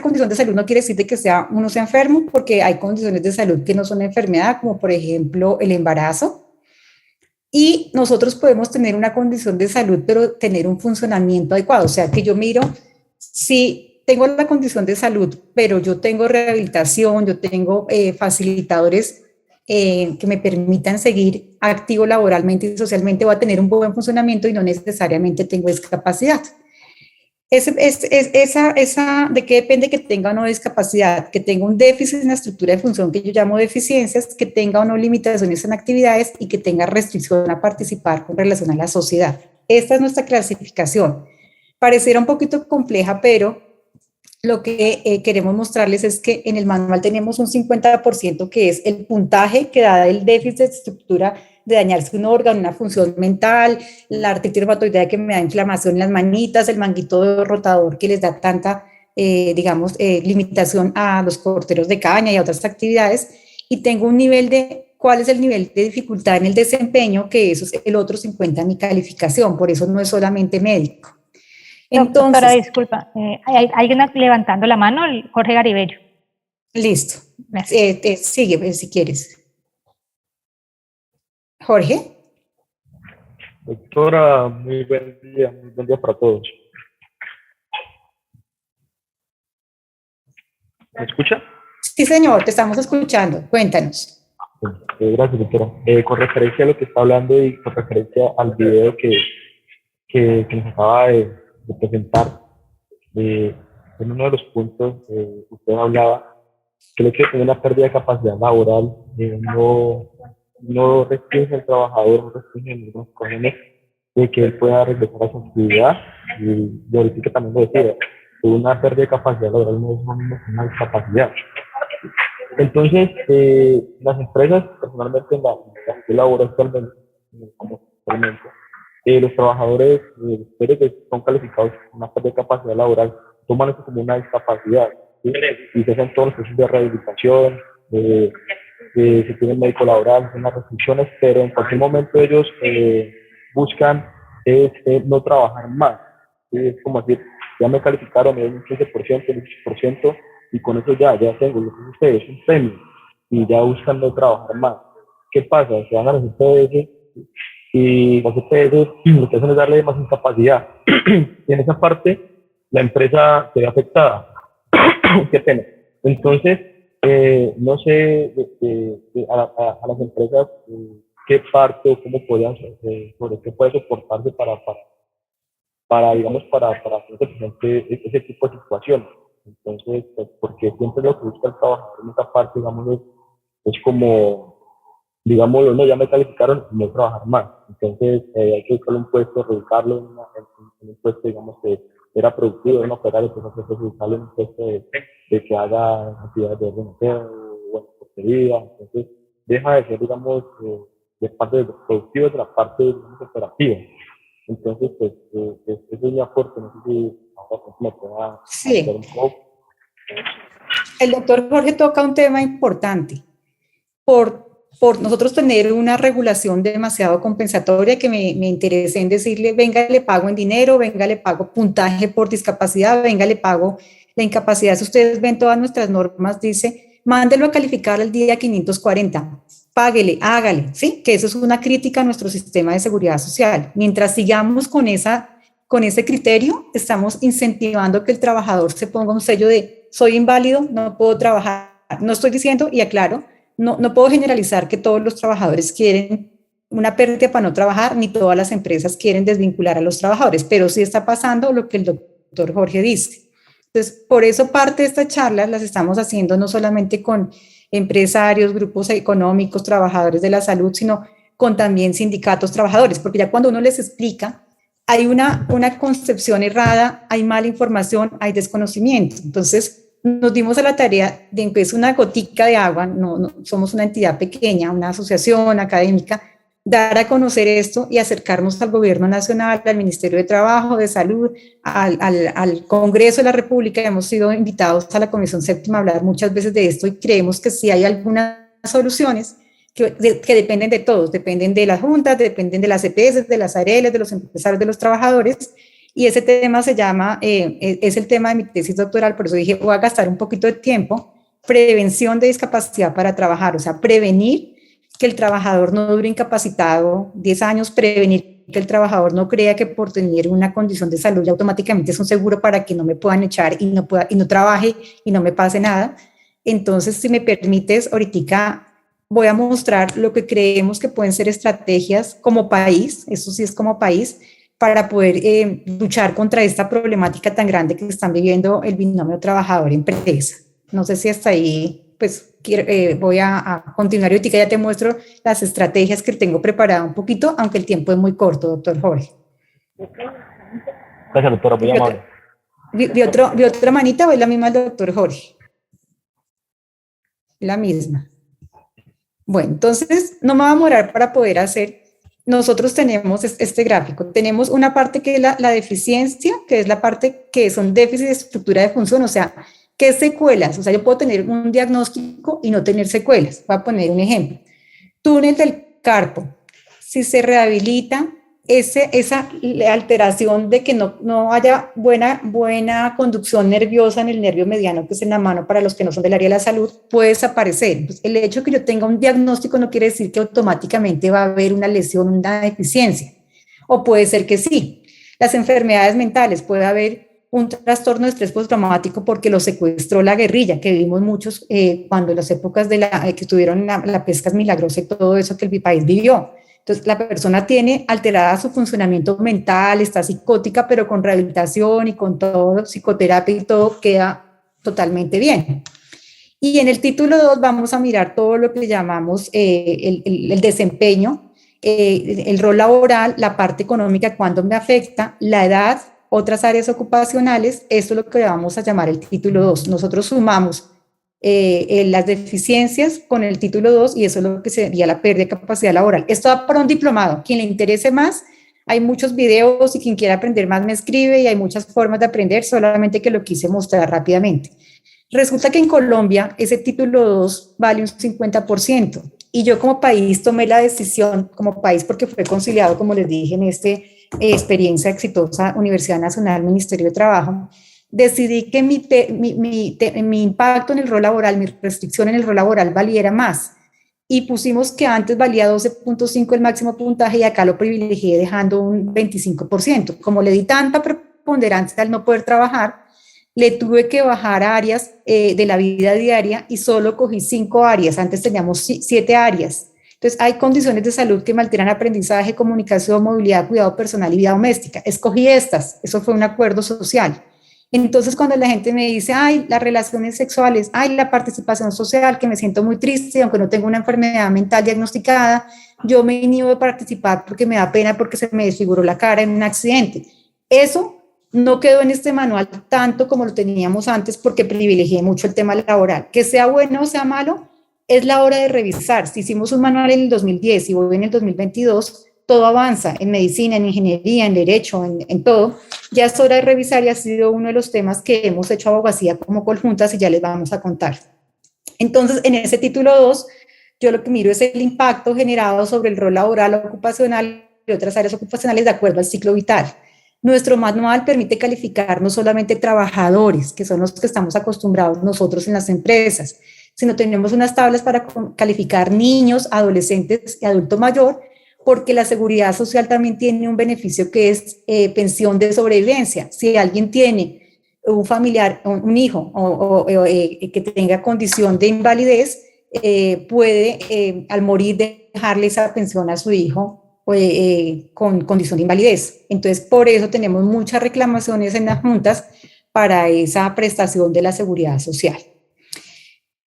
condición de salud no quiere decir de que uno sea enfermo, porque hay condiciones de salud que no son enfermedad, como por ejemplo el embarazo. Y nosotros podemos tener una condición de salud, pero tener un funcionamiento adecuado. O sea, que yo miro, si tengo la condición de salud, pero yo tengo rehabilitación, yo tengo facilitadores que me permitan seguir activo laboralmente y socialmente, voy a tener un buen funcionamiento y no necesariamente tengo discapacidad. ¿De qué depende que tenga o no discapacidad? Que tenga un déficit en la estructura de función que yo llamo deficiencias, que tenga o no limitaciones en actividades y que tenga restricción a participar con relación a la sociedad. Esta es nuestra clasificación. Pareciera un poquito compleja, pero lo que queremos mostrarles es que en el manual tenemos un 50% que es el puntaje que da el déficit de estructura de dañarse un órgano, una función mental, la artritis reumatoidea que me da inflamación en las manitas, el manguito rotador que les da tanta, limitación a los corteros de caña y a otras actividades, y tengo un nivel de, ¿cuál es el nivel de dificultad en el desempeño? Que eso es el otro 50 en mi calificación, por eso no es solamente médico. Entonces, doctora, disculpa, hay alguien levantando la mano, Jorge Garibello. Listo, sigue si quieres. Jorge. Doctora, muy buen día para todos. ¿Me escucha? Sí, señor, te estamos escuchando. Cuéntanos. Gracias, doctora. Con referencia a lo que está hablando y con referencia al video que nos acaba de presentar, en uno de los puntos usted hablaba que el hecho de tener una pérdida de capacidad laboral no restringe al trabajador, no restringe en algunas ocasiones de que él pueda regresar a su actividad, y ahorita también lo decía, que una pérdida de capacidad laboral no es lo mismo que una discapacidad. Entonces, las empresas, personalmente en la que laboro actualmente, los trabajadores que son calificados con una pérdida de capacidad laboral toman eso como una discapacidad, ¿sí? Y se hacen todos los procesos de rehabilitación, si tienen médico laboral, son las restricciones, pero en cualquier momento ellos buscan no trabajar más. ¿Sí? Es como decir, ya me calificaron, me dieron un 15%, un 18%, y con eso ya tengo lo que es ustedes, un premio, y ya buscan no trabajar más. ¿Qué pasa? Se van a los EPS, y los EPS lo que hacen es darle más incapacidad. Y en esa parte, la empresa se ve afectada. Qué pena. Entonces, no sé a las empresas qué parte o cómo podrían, sobre qué puede soportarse para hacer presente ese tipo de situaciones. Entonces, pues, porque siempre lo que busca el trabajador en esa parte, digamos, es como, digámoslo, no, ya me calificaron y no trabajar más. Entonces, hay que buscarle un puesto, reubicarlo en un puesto, digamos, que era productivo, un operario, pues buscarle un puesto de que haga actividades de orden o portería. Entonces, deja de ser, digamos, de parte de los productivos, de la parte, digamos, operativa. Entonces, pues, ese es mi aporte. No sé si ahora me pueda hacer un poco. El doctor Jorge toca un tema importante. Por nosotros tener una regulación demasiado compensatoria, que me interesé en decirle, venga, le pago en dinero, venga, le pago puntaje por discapacidad, venga, le pago la incapacidad. Si ustedes ven todas nuestras normas, dice, mándelo a calificar al día 540, páguele, hágale, ¿sí? Que eso es una crítica a nuestro sistema de seguridad social. Mientras sigamos con ese criterio, estamos incentivando que el trabajador se ponga un sello de soy inválido, no puedo trabajar. No estoy diciendo, y aclaro, no puedo generalizar que todos los trabajadores quieren una pérdida para no trabajar, ni todas las empresas quieren desvincular a los trabajadores, pero sí está pasando lo que el doctor Jorge dice. Entonces, por eso parte de estas charlas las estamos haciendo no solamente con empresarios, grupos económicos, trabajadores de la salud, sino con también sindicatos trabajadores, porque ya cuando uno les explica, hay una concepción errada, hay mala información, hay desconocimiento. Entonces, nos dimos a la tarea de, aunque es una gotica de agua, no somos una entidad pequeña, una asociación académica, dar a conocer esto y acercarnos al gobierno nacional, al Ministerio de Trabajo, de Salud, al Congreso de la República. Hemos sido invitados a la Comisión Séptima a hablar muchas veces de esto y creemos que sí hay algunas soluciones que dependen de todos, dependen de las juntas, dependen de las EPS, de las ARL, de los empresarios, de los trabajadores, y ese tema se llama, es el tema de mi tesis doctoral, por eso dije, voy a gastar un poquito de tiempo, prevención de discapacidad para trabajar, o sea, prevenir que el trabajador no dure incapacitado 10 años, prevenir que el trabajador no crea que por tener una condición de salud ya automáticamente es un seguro para que no me puedan echar y no trabaje y no me pase nada. Entonces, si me permites, ahorita voy a mostrar lo que creemos que pueden ser estrategias como país, eso sí es como país, para poder luchar contra esta problemática tan grande que están viviendo el binomio trabajador-empresa. No sé si hasta ahí, pues voy a continuar y ahorita ya te muestro las estrategias que tengo preparada un poquito, aunque el tiempo es muy corto, doctor Jorge. Gracias, doctora, muy amable. ¿Vi otra manita o es la misma del doctor Jorge? La misma. Bueno, entonces no me va a demorar para poder hacer. Nosotros tenemos este gráfico. Tenemos una parte que es la deficiencia, que es la parte que son déficit de estructura de función, o sea, ¿qué secuelas? O sea, yo puedo tener un diagnóstico y no tener secuelas. Voy a poner un ejemplo. Túnel del carpo. Si se rehabilita esa alteración de que no haya buena conducción nerviosa en el nervio mediano, que es en la mano para los que no son del área de la salud, puede desaparecer. Pues el hecho de que yo tenga un diagnóstico no quiere decir que automáticamente va a haber una lesión, una deficiencia. O puede ser que sí. Las enfermedades mentales, puede haber un trastorno de estrés postraumático porque lo secuestró la guerrilla, que vimos muchos cuando en las épocas que tuvieron la pesca milagrosa y todo eso que el país vivió. Entonces, la persona tiene alterada su funcionamiento mental, está psicótica, pero con rehabilitación y con todo, psicoterapia y todo, queda totalmente bien. Y en el título 2 vamos a mirar todo lo que llamamos el desempeño, el rol laboral, la parte económica, cuándo me afecta, la edad, otras áreas ocupacionales. Esto es lo que vamos a llamar el título 2. Nosotros sumamos las deficiencias con el título 2 y eso es lo que sería la pérdida de capacidad laboral. Esto va para un diplomado. Quien le interese más, hay muchos videos y quien quiera aprender más me escribe y hay muchas formas de aprender, solamente que lo quise mostrar rápidamente. Resulta que en Colombia ese título 2 vale un 50% y yo como país tomé la decisión, como país porque fue conciliado, como les dije, en esta experiencia exitosa Universidad Nacional, Ministerio de Trabajo, decidí que mi impacto en el rol laboral, mi restricción en el rol laboral valiera más. Y pusimos que antes valía 12.5 el máximo puntaje y acá lo privilegié dejando un 25%. Como le di tanta preponderancia al no poder trabajar, le tuve que bajar áreas de la vida diaria y solo cogí 5 áreas. Antes teníamos 7 áreas. Entonces, hay condiciones de salud que me alteran aprendizaje, comunicación, movilidad, cuidado personal y vida doméstica. Escogí estas. Eso fue un acuerdo social. Entonces, cuando la gente me dice, ay, las relaciones sexuales, ay, la participación social, que me siento muy triste, aunque no tengo una enfermedad mental diagnosticada, yo me inhibo de participar porque me da pena porque se me desfiguró la cara en un accidente. Eso no quedó en este manual tanto como lo teníamos antes porque privilegié mucho el tema laboral. Que sea bueno o sea malo, es la hora de revisar. Si hicimos un manual en el 2010 y voy en el 2022, todo avanza en medicina, en ingeniería, en derecho, en todo. Ya es hora de revisar y ha sido uno de los temas que hemos hecho abogacía como conjuntas y ya les vamos a contar. Entonces, en ese título 2, yo lo que miro es el impacto generado sobre el rol laboral, ocupacional y otras áreas ocupacionales de acuerdo al ciclo vital. Nuestro manual permite calificar no solamente trabajadores, que son los que estamos acostumbrados nosotros en las empresas, sino tenemos unas tablas para calificar niños, adolescentes y adulto mayor, porque la seguridad social también tiene un beneficio que es pensión de sobrevivencia. Si alguien tiene un familiar, un hijo que tenga condición de invalidez, puede al morir dejarle esa pensión a su hijo con condición de invalidez. Entonces, por eso tenemos muchas reclamaciones en las juntas para esa prestación de la seguridad social.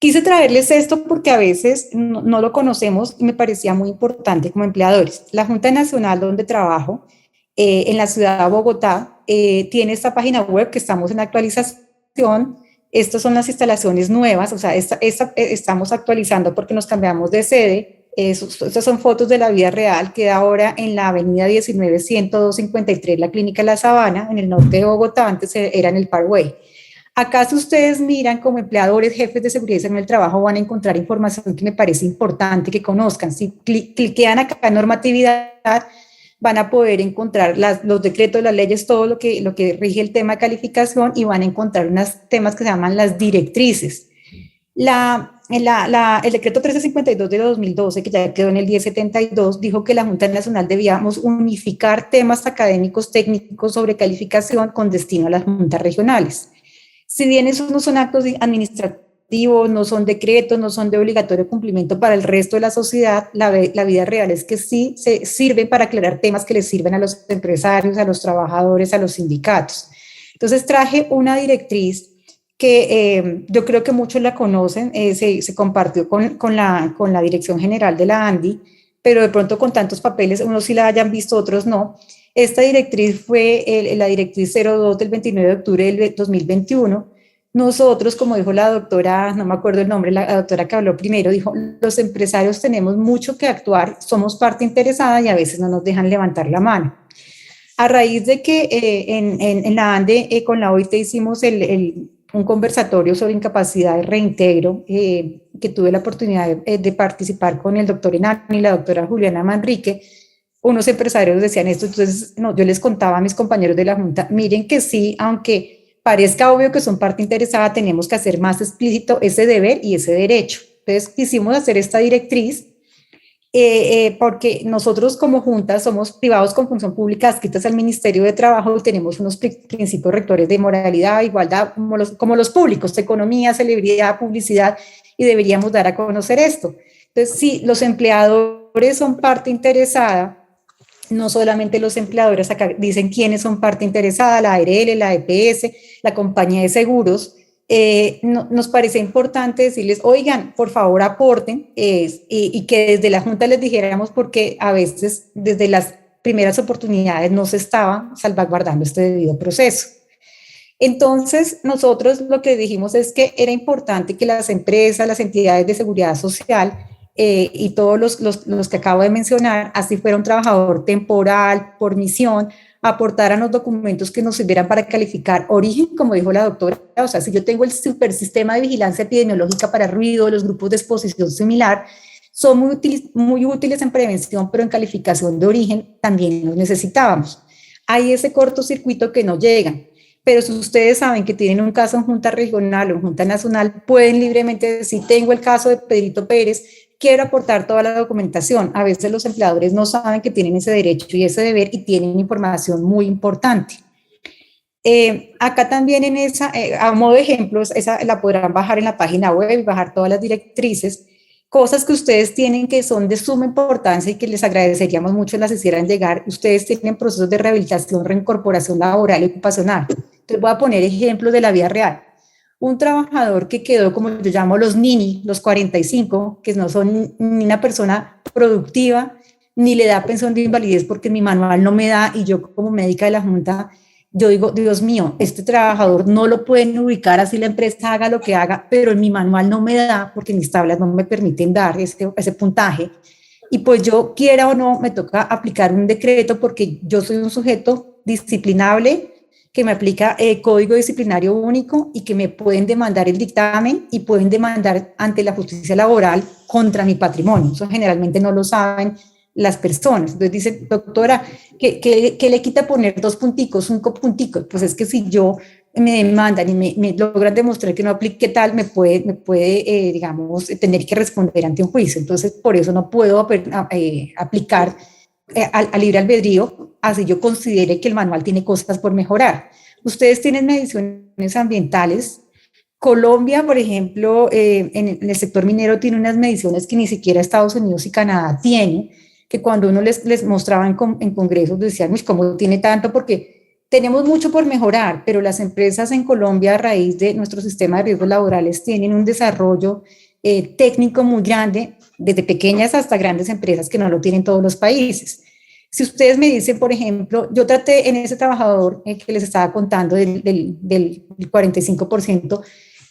Quise traerles esto porque a veces no lo conocemos y me parecía muy importante como empleadores. La Junta Nacional donde trabajo, en la ciudad de Bogotá, tiene esta página web que estamos en actualización. Estas son las instalaciones nuevas, o sea, estamos actualizando porque nos cambiamos de sede. Estas son fotos de la vida real, queda ahora en la avenida 19-102-53, la Clínica La Sabana, en el norte de Bogotá, antes era en el Parkway. Acá si ustedes miran como empleadores, jefes de seguridad en el trabajo, van a encontrar información que me parece importante que conozcan. Si cliquean acá en normatividad, van a poder encontrar los decretos, las leyes, todo lo que rige el tema de calificación, y van a encontrar unos temas que se llaman las directrices. El decreto 1352 de 2012, que ya quedó en el 1072, dijo que la Junta Nacional debíamos unificar temas académicos técnicos sobre calificación con destino a las juntas regionales. Si bien esos no son actos administrativos, no son decretos, no son de obligatorio cumplimiento para el resto de la sociedad, la vida real es que sí se sirven para aclarar temas que les sirven a los empresarios, a los trabajadores, a los sindicatos. Entonces traje una directriz que yo creo que muchos la conocen, se compartió con la Dirección General de la ANDI, pero de pronto con tantos papeles, unos sí la hayan visto, otros no. Esta directriz fue la directriz 02 del 29 de octubre del 2021. Nosotros, como dijo la doctora, no me acuerdo el nombre, la doctora que habló primero, dijo, los empresarios tenemos mucho que actuar, somos parte interesada y a veces no nos dejan levantar la mano. A raíz de que en la ANDE con la OIT hicimos un conversatorio sobre incapacidad de reintegro, que tuve la oportunidad de participar con el doctor Enano y la doctora Juliana Manrique, unos empresarios decían esto, entonces yo les contaba a mis compañeros de la Junta, miren que sí, aunque parezca obvio que son parte interesada, tenemos que hacer más explícito ese deber y ese derecho. Entonces quisimos hacer esta directriz porque nosotros como Junta somos privados con función pública adscritos al Ministerio de Trabajo y tenemos unos principios rectores de moralidad, igualdad, como los públicos, economía, celebridad, publicidad, y deberíamos dar a conocer esto. Entonces, si los empleadores son parte interesada, no solamente los empleadores, acá dicen quiénes son parte interesada, la ARL, la EPS, la compañía de seguros, nos parece importante decirles, oigan, por favor aporten, y que desde la Junta les dijéramos, porque a veces desde las primeras oportunidades no se estaba salvaguardando este debido proceso. Entonces, nosotros lo que dijimos es que era importante que las empresas, las entidades de seguridad social, y todos los que acabo de mencionar, así fuera un trabajador temporal, por misión, aportaran los documentos que nos sirvieran para calificar origen, como dijo la doctora. O sea, si yo tengo el super sistema de vigilancia epidemiológica para ruido, los grupos de exposición similar, son muy útiles en prevención, pero en calificación de origen también los necesitábamos. Hay ese cortocircuito que no llegan. Pero si ustedes saben que tienen un caso en Junta Regional o en Junta Nacional, pueden libremente decir, tengo el caso de Pedrito Pérez, quiero aportar toda la documentación. A veces los empleadores no saben que tienen ese derecho y ese deber y tienen información muy importante. Acá también a modo de ejemplo, esa la podrán bajar en la página web y bajar todas las directrices, cosas que ustedes tienen que son de suma importancia y que les agradeceríamos mucho las hicieran llegar. Ustedes tienen procesos de rehabilitación, reincorporación laboral y ocupacional. Entonces voy a poner ejemplos de la vida real. Un trabajador que quedó, como yo llamo los nini, los 45, que no son ni una persona productiva, ni le da pensión de invalidez porque mi manual no me da, y yo como médica de la Junta, yo digo, Dios mío, este trabajador no lo pueden ubicar así la empresa haga lo que haga, pero en mi manual no me da porque mis tablas no me permiten dar ese puntaje. Y pues yo quiera o no, me toca aplicar un decreto porque yo soy un sujeto disciplinable que me aplica código disciplinario único y que me pueden demandar el dictamen y pueden demandar ante la justicia laboral contra mi patrimonio. Eso generalmente no lo saben las personas. Entonces dicen, doctora, ¿qué le quita poner 2 punticos, 5 punticos? Pues es que si yo me demandan y me logran demostrar que no aplique tal, me puede digamos, tener que responder ante un juicio. Entonces, por eso no puedo aplicar al libre albedrío, así yo considere que el manual tiene cosas por mejorar. Ustedes tienen mediciones ambientales. Colombia, por ejemplo, en el sector minero tiene unas mediciones que ni siquiera Estados Unidos y Canadá tienen, que cuando uno les mostraba en congresos decían, ¿cómo tiene tanto? Porque tenemos mucho por mejorar, pero las empresas en Colombia, a raíz de nuestro sistema de riesgos laborales, tienen un desarrollo técnico muy grande, desde pequeñas hasta grandes empresas que no lo tienen todos los países. Si ustedes me dicen, por ejemplo, yo traté en ese trabajador que les estaba contando del 45%,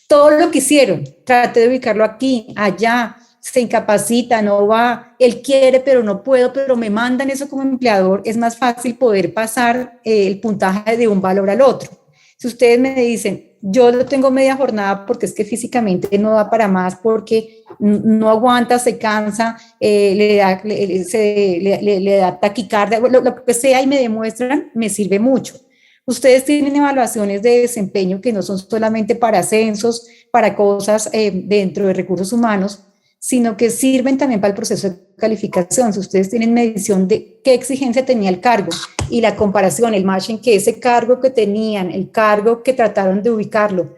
todo lo que hicieron, traté de ubicarlo aquí, allá, se incapacita, no va, él quiere pero no puedo, pero me mandan eso como empleador, es más fácil poder pasar el puntaje de un valor al otro. Si ustedes me dicen, yo lo tengo media jornada porque es que físicamente no da para más, porque no aguanta, se cansa, le da taquicardia, lo que sea y me demuestran, me sirve mucho. Ustedes tienen evaluaciones de desempeño que no son solamente para ascensos, para cosas dentro de recursos humanos, sino que sirven también para el proceso de calificación. Si ustedes tienen medición de qué exigencia tenía el cargo y la comparación, el matching que ese cargo que tenían, el cargo que trataron de ubicarlo,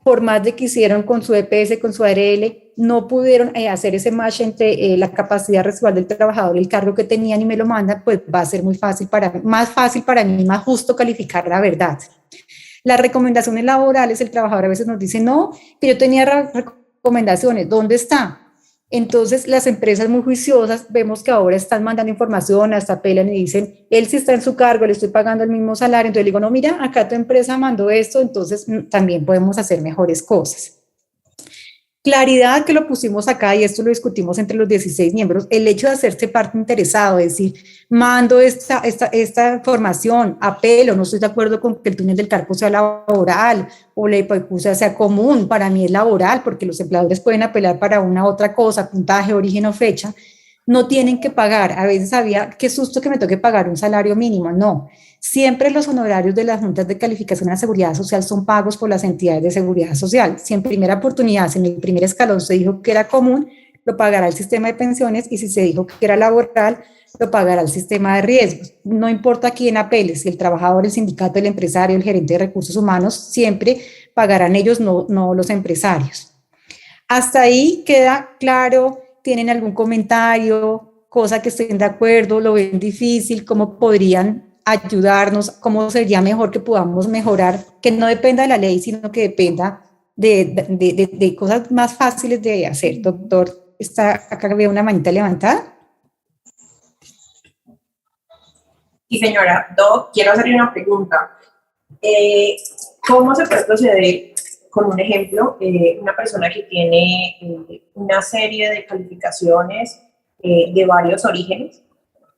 por más de que hicieron con su EPS, con su ARL, no pudieron hacer ese match entre la capacidad residual del trabajador y el cargo que tenían y me lo mandan, pues va a ser más fácil para mí, más justo calificar la verdad. Las recomendaciones laborales, el trabajador a veces nos dice, no, que yo tenía recomendaciones, ¿dónde está? Entonces, las empresas muy juiciosas, vemos que ahora están mandando información, hasta apelan y dicen, él sí está en su cargo, le estoy pagando el mismo salario, entonces le digo, no, mira, acá tu empresa mandó esto, entonces también podemos hacer mejores cosas. Claridad, que lo pusimos acá y esto lo discutimos entre los 16 miembros, el hecho de hacerse parte interesado, es decir, mando esta información, apelo, no estoy de acuerdo con que el túnel del cargo sea laboral o la hipoacusia sea común, para mí es laboral porque los empleadores pueden apelar para una otra cosa, puntaje, origen o fecha, no tienen que pagar. A veces había, qué susto que me toque pagar un salario mínimo, no. Siempre los honorarios de las juntas de calificación a la seguridad social son pagos por las entidades de seguridad social. Si en primera oportunidad, si en el primer escalón se dijo que era común, lo pagará el sistema de pensiones, y si se dijo que era laboral, lo pagará el sistema de riesgos. No importa quién apele, si el trabajador, el sindicato, el empresario, el gerente de recursos humanos, siempre pagarán ellos, no los empresarios. Hasta ahí queda claro. ¿Tienen algún comentario, cosa que estén de acuerdo, lo ven difícil, cómo podrían ayudarnos, cómo sería mejor que podamos mejorar, que no dependa de la ley, sino que dependa de cosas más fáciles de hacer? Doctor, acá veo una manita levantada. Y señora, quiero hacerle una pregunta. ¿Cómo se puede proceder? Con un ejemplo, una persona que tiene una serie de calificaciones de varios orígenes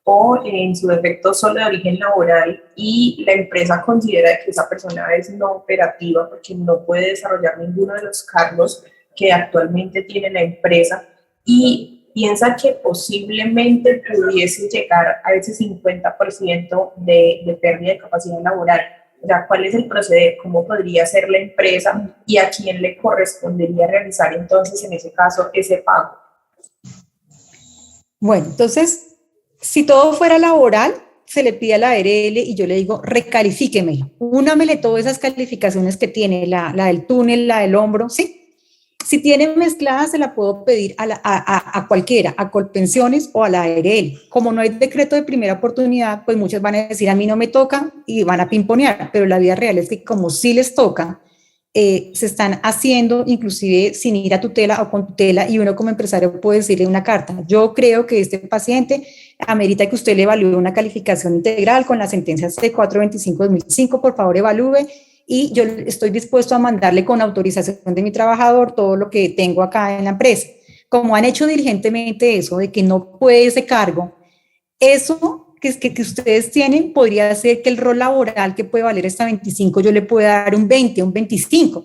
o en su defecto solo de origen laboral, y la empresa considera que esa persona es no operativa porque no puede desarrollar ninguno de los cargos que actualmente tiene la empresa, y piensa que posiblemente pudiese llegar a ese 50% de pérdida de capacidad laboral. O sea, ¿cuál es el proceder? ¿Cómo podría ser la empresa y a quién le correspondería realizar entonces en ese caso ese pago? Bueno, entonces, si todo fuera laboral, se le pide a la ARL y yo le digo, recalifíqueme, únamele todas esas calificaciones que tiene, la del túnel, la del hombro, ¿sí? Si tiene mezcladas, se la puedo pedir a cualquiera, a Colpensiones o a la ARL. Como no hay decreto de primera oportunidad, pues muchos van a decir, a mí no me toca, y van a pimponear, pero la vida real es que como sí les toca, se están haciendo inclusive sin ir a tutela o con tutela, y uno como empresario puede decirle una carta, yo creo que este paciente amerita que usted le evalúe una calificación integral con la sentencia C425/2005, por favor evalúe, y yo estoy dispuesto a mandarle con autorización de mi trabajador todo lo que tengo acá en la empresa. Como han hecho diligentemente eso, de que no puede ese cargo, eso que ustedes tienen podría ser que el rol laboral que puede valer hasta 25, yo le pueda dar un 20, un 25.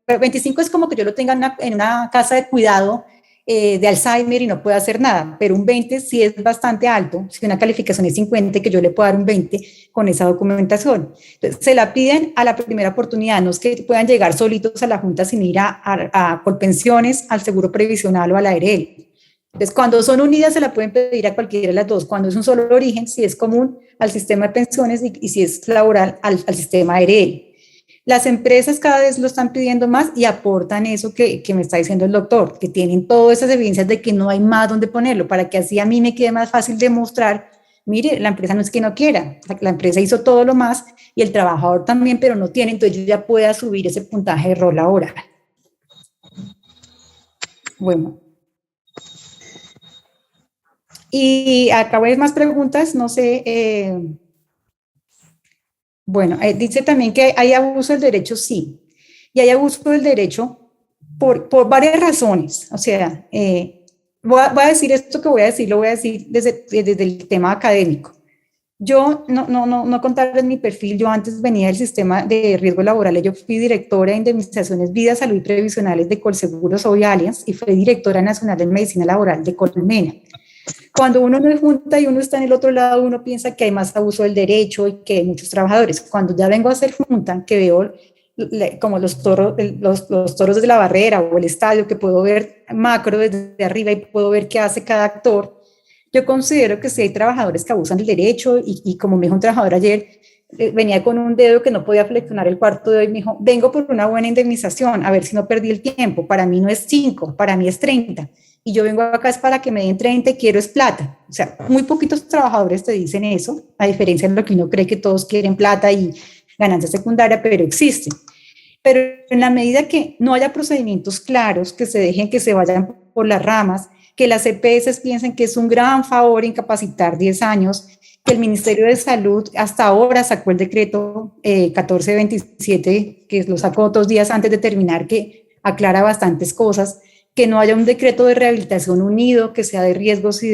25 es como que yo lo tenga en una casa de cuidado de Alzheimer y no puede hacer nada, pero un 20 sí es bastante alto. Si una calificación es 50, que yo le puedo dar un 20 con esa documentación. Entonces, se la piden a la primera oportunidad, no es que puedan llegar solitos a la Junta sin ir a Colpensiones, al Seguro Previsional o a la ARL. Entonces, cuando son unidas, se la pueden pedir a cualquiera de las dos. Cuando es un solo origen, si es común al sistema de pensiones, y si es laboral, al sistema ARL. Las empresas cada vez lo están pidiendo más y aportan eso que me está diciendo el doctor, que tienen todas esas evidencias de que no hay más donde ponerlo, para que así a mí me quede más fácil demostrar, mire, la empresa no es que no quiera, la empresa hizo todo lo más y el trabajador también, pero no tiene, entonces yo ya pueda subir ese puntaje de rol laboral. Bueno. Y acá hay más preguntas, no sé. Bueno, dice también que hay abuso del derecho, sí. Y hay abuso del derecho por varias razones. O sea, voy a decir esto que voy a decir, lo voy a decir desde el tema académico. Yo no contarles mi perfil, yo antes venía del sistema de riesgo laboral, yo fui directora de indemnizaciones, vida, salud y previsionales de Colseguros Hoy Allianz y fui directora nacional de medicina laboral de Colmena. Cuando uno no es junta y uno está en el otro lado, uno piensa que hay más abuso del derecho y que hay muchos trabajadores. Cuando ya vengo a ser junta, que veo como los toros desde la barrera o el estadio, que puedo ver macro desde arriba y puedo ver qué hace cada actor, yo considero que sí hay trabajadores que abusan del derecho y como me dijo un trabajador ayer, venía con un dedo que no podía flexionar el cuarto dedo y me dijo, vengo por una buena indemnización, a ver si no perdí el tiempo, para mí no es 5, para mí es 30, y yo vengo acá es para que me den 30 y quiero es plata. O sea, muy poquitos trabajadores te dicen eso, a diferencia de lo que uno cree que todos quieren plata y ganancia secundaria, pero existe. Pero en la medida que no haya procedimientos claros, que se dejen que se vayan por las ramas, que las EPS piensen que es un gran favor incapacitar 10 años, que el Ministerio de Salud hasta ahora sacó el decreto 1427, que lo sacó 2 días antes de terminar, que aclara bastantes cosas, que no haya un decreto de rehabilitación unido, que sea de riesgos y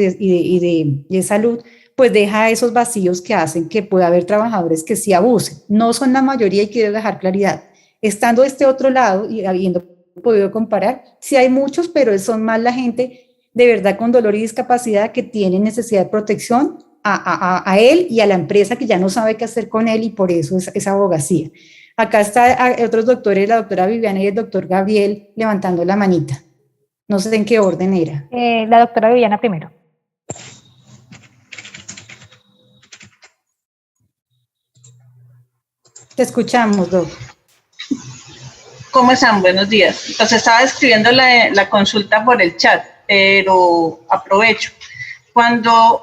de salud, pues deja esos vacíos que hacen que pueda haber trabajadores que sí abusen. No son la mayoría y quiero dejar claridad. Estando de este otro lado y habiendo podido comparar, sí hay muchos, pero son más la gente de verdad con dolor y discapacidad que tiene necesidad de protección a él y a la empresa que ya no sabe qué hacer con él y por eso es abogacía. Acá están otros doctores, la doctora Viviana y el doctor Gabriel levantando la manita. No sé en qué orden era. La doctora Viviana primero. Te escuchamos, Doc. ¿Cómo están? Buenos días. Pues estaba escribiendo la consulta por el chat, pero aprovecho. Cuando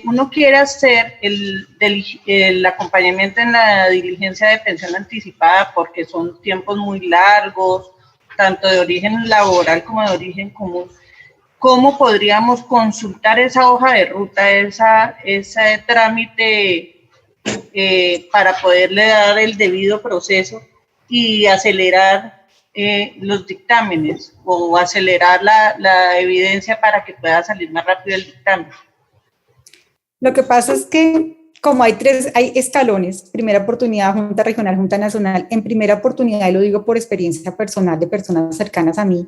uno quiere hacer el acompañamiento en la diligencia de pensión anticipada, porque son tiempos muy largos, tanto de origen laboral como de origen común, ¿cómo podríamos consultar esa hoja de ruta, ese trámite para poderle dar el debido proceso y acelerar los dictámenes o acelerar la evidencia para que pueda salir más rápido el dictamen? Lo que pasa es que como hay escalones, primera oportunidad, Junta Regional, Junta Nacional, en primera oportunidad, y lo digo por experiencia personal de personas cercanas a mí,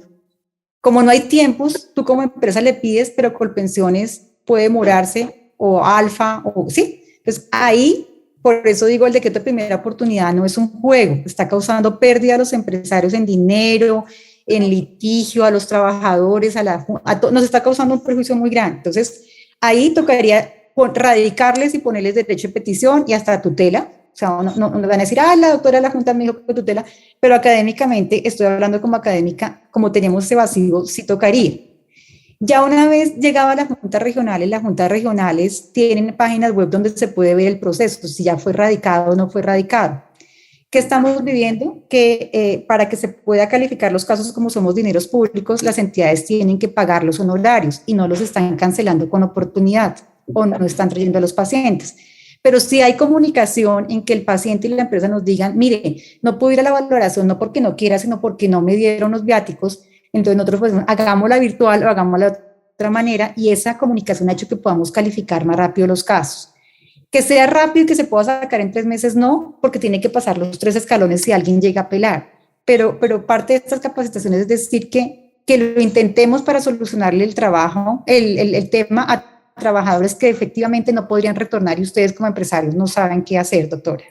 como no hay tiempos, tú como empresa le pides, pero Colpensiones puede demorarse, o Alfa, o sí, pues ahí, por eso digo, el decreto de primera oportunidad no es un juego, está causando pérdida a los empresarios en dinero, en litigio, a los trabajadores, nos está causando un perjuicio muy grande. Entonces, ahí tocaría radicarles y ponerles derecho de petición y hasta tutela. O sea, no van a decir, la doctora de la Junta me dijo que tutela, pero académicamente, estoy hablando como académica, como tenemos ese vacío, sí tocaría. Ya una vez llegaba a las juntas regionales tienen páginas web donde se puede ver el proceso, si ya fue radicado o no fue radicado. ¿Qué estamos viviendo? Que para que se pueda calificar los casos como somos dineros públicos, las entidades tienen que pagar los honorarios y no los están cancelando con oportunidad o no están trayendo a los pacientes. Pero si hay comunicación en que el paciente y la empresa nos digan, mire, no puedo ir a la valoración no porque no quiera, sino porque no me dieron los viáticos, entonces nosotros pues hagámosla virtual o hagámosla de otra manera y esa comunicación ha hecho que podamos calificar más rápido los casos. Que sea rápido y que se pueda sacar en 3 meses, no, porque tiene que pasar los 3 escalones si alguien llega a apelar. Pero parte de estas capacitaciones es decir que lo intentemos para solucionarle el trabajo, el tema a trabajadores que efectivamente no podrían retornar y ustedes como empresarios no saben qué hacer, doctora.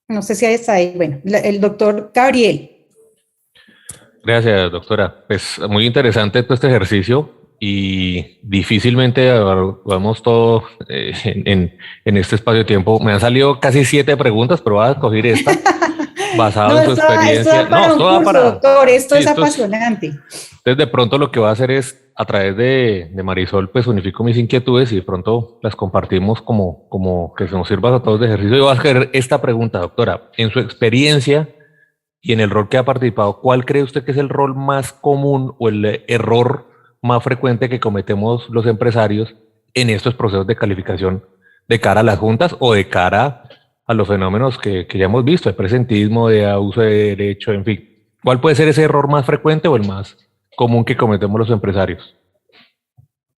No sé si está ahí. Bueno, el doctor Gabriel. Gracias, doctora. Pues muy interesante todo este ejercicio y difícilmente vamos todo en este espacio de tiempo. Me han salido casi 7 preguntas, pero voy a escoger esta basado en su experiencia. Esto va para doctor, esto es apasionante. Entonces, de pronto lo que voy a hacer es, a través de Marisol, pues unifico mis inquietudes y de pronto las compartimos como que se nos sirva a todos de ejercicio. Yo voy a hacer esta pregunta, doctora. En su experiencia y en el rol que ha participado, ¿cuál cree usted que es el rol más común o el error más frecuente que cometemos los empresarios en estos procesos de calificación de cara a las juntas o de cara a los fenómenos que ya hemos visto, de presentismo, de abuso de derecho, en fin? ¿Cuál puede ser ese error más frecuente o el más común que cometemos los empresarios?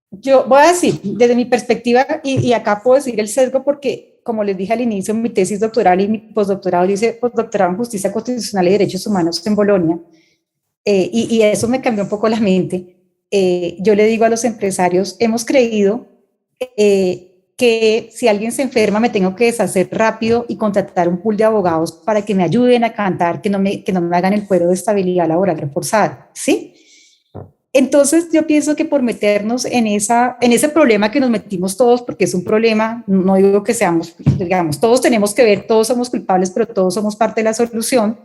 Yo voy a decir, desde mi perspectiva, y acá puedo decir el sesgo porque, como les dije al inicio, mi tesis doctoral y mi postdoctorado dice postdoctorado en Justicia Constitucional y Derechos Humanos en Bolonia, y eso me cambió un poco la mente. Yo le digo a los empresarios, hemos creído que si alguien se enferma me tengo que deshacer rápido y contratar un pool de abogados para que me ayuden a cantar, que no me hagan el cuero de estabilidad laboral reforzada, ¿sí? Entonces yo pienso que por meternos en ese problema que nos metimos todos, porque es un problema, no digo que seamos, digamos, todos tenemos que ver, todos somos culpables, pero todos somos parte de la solución,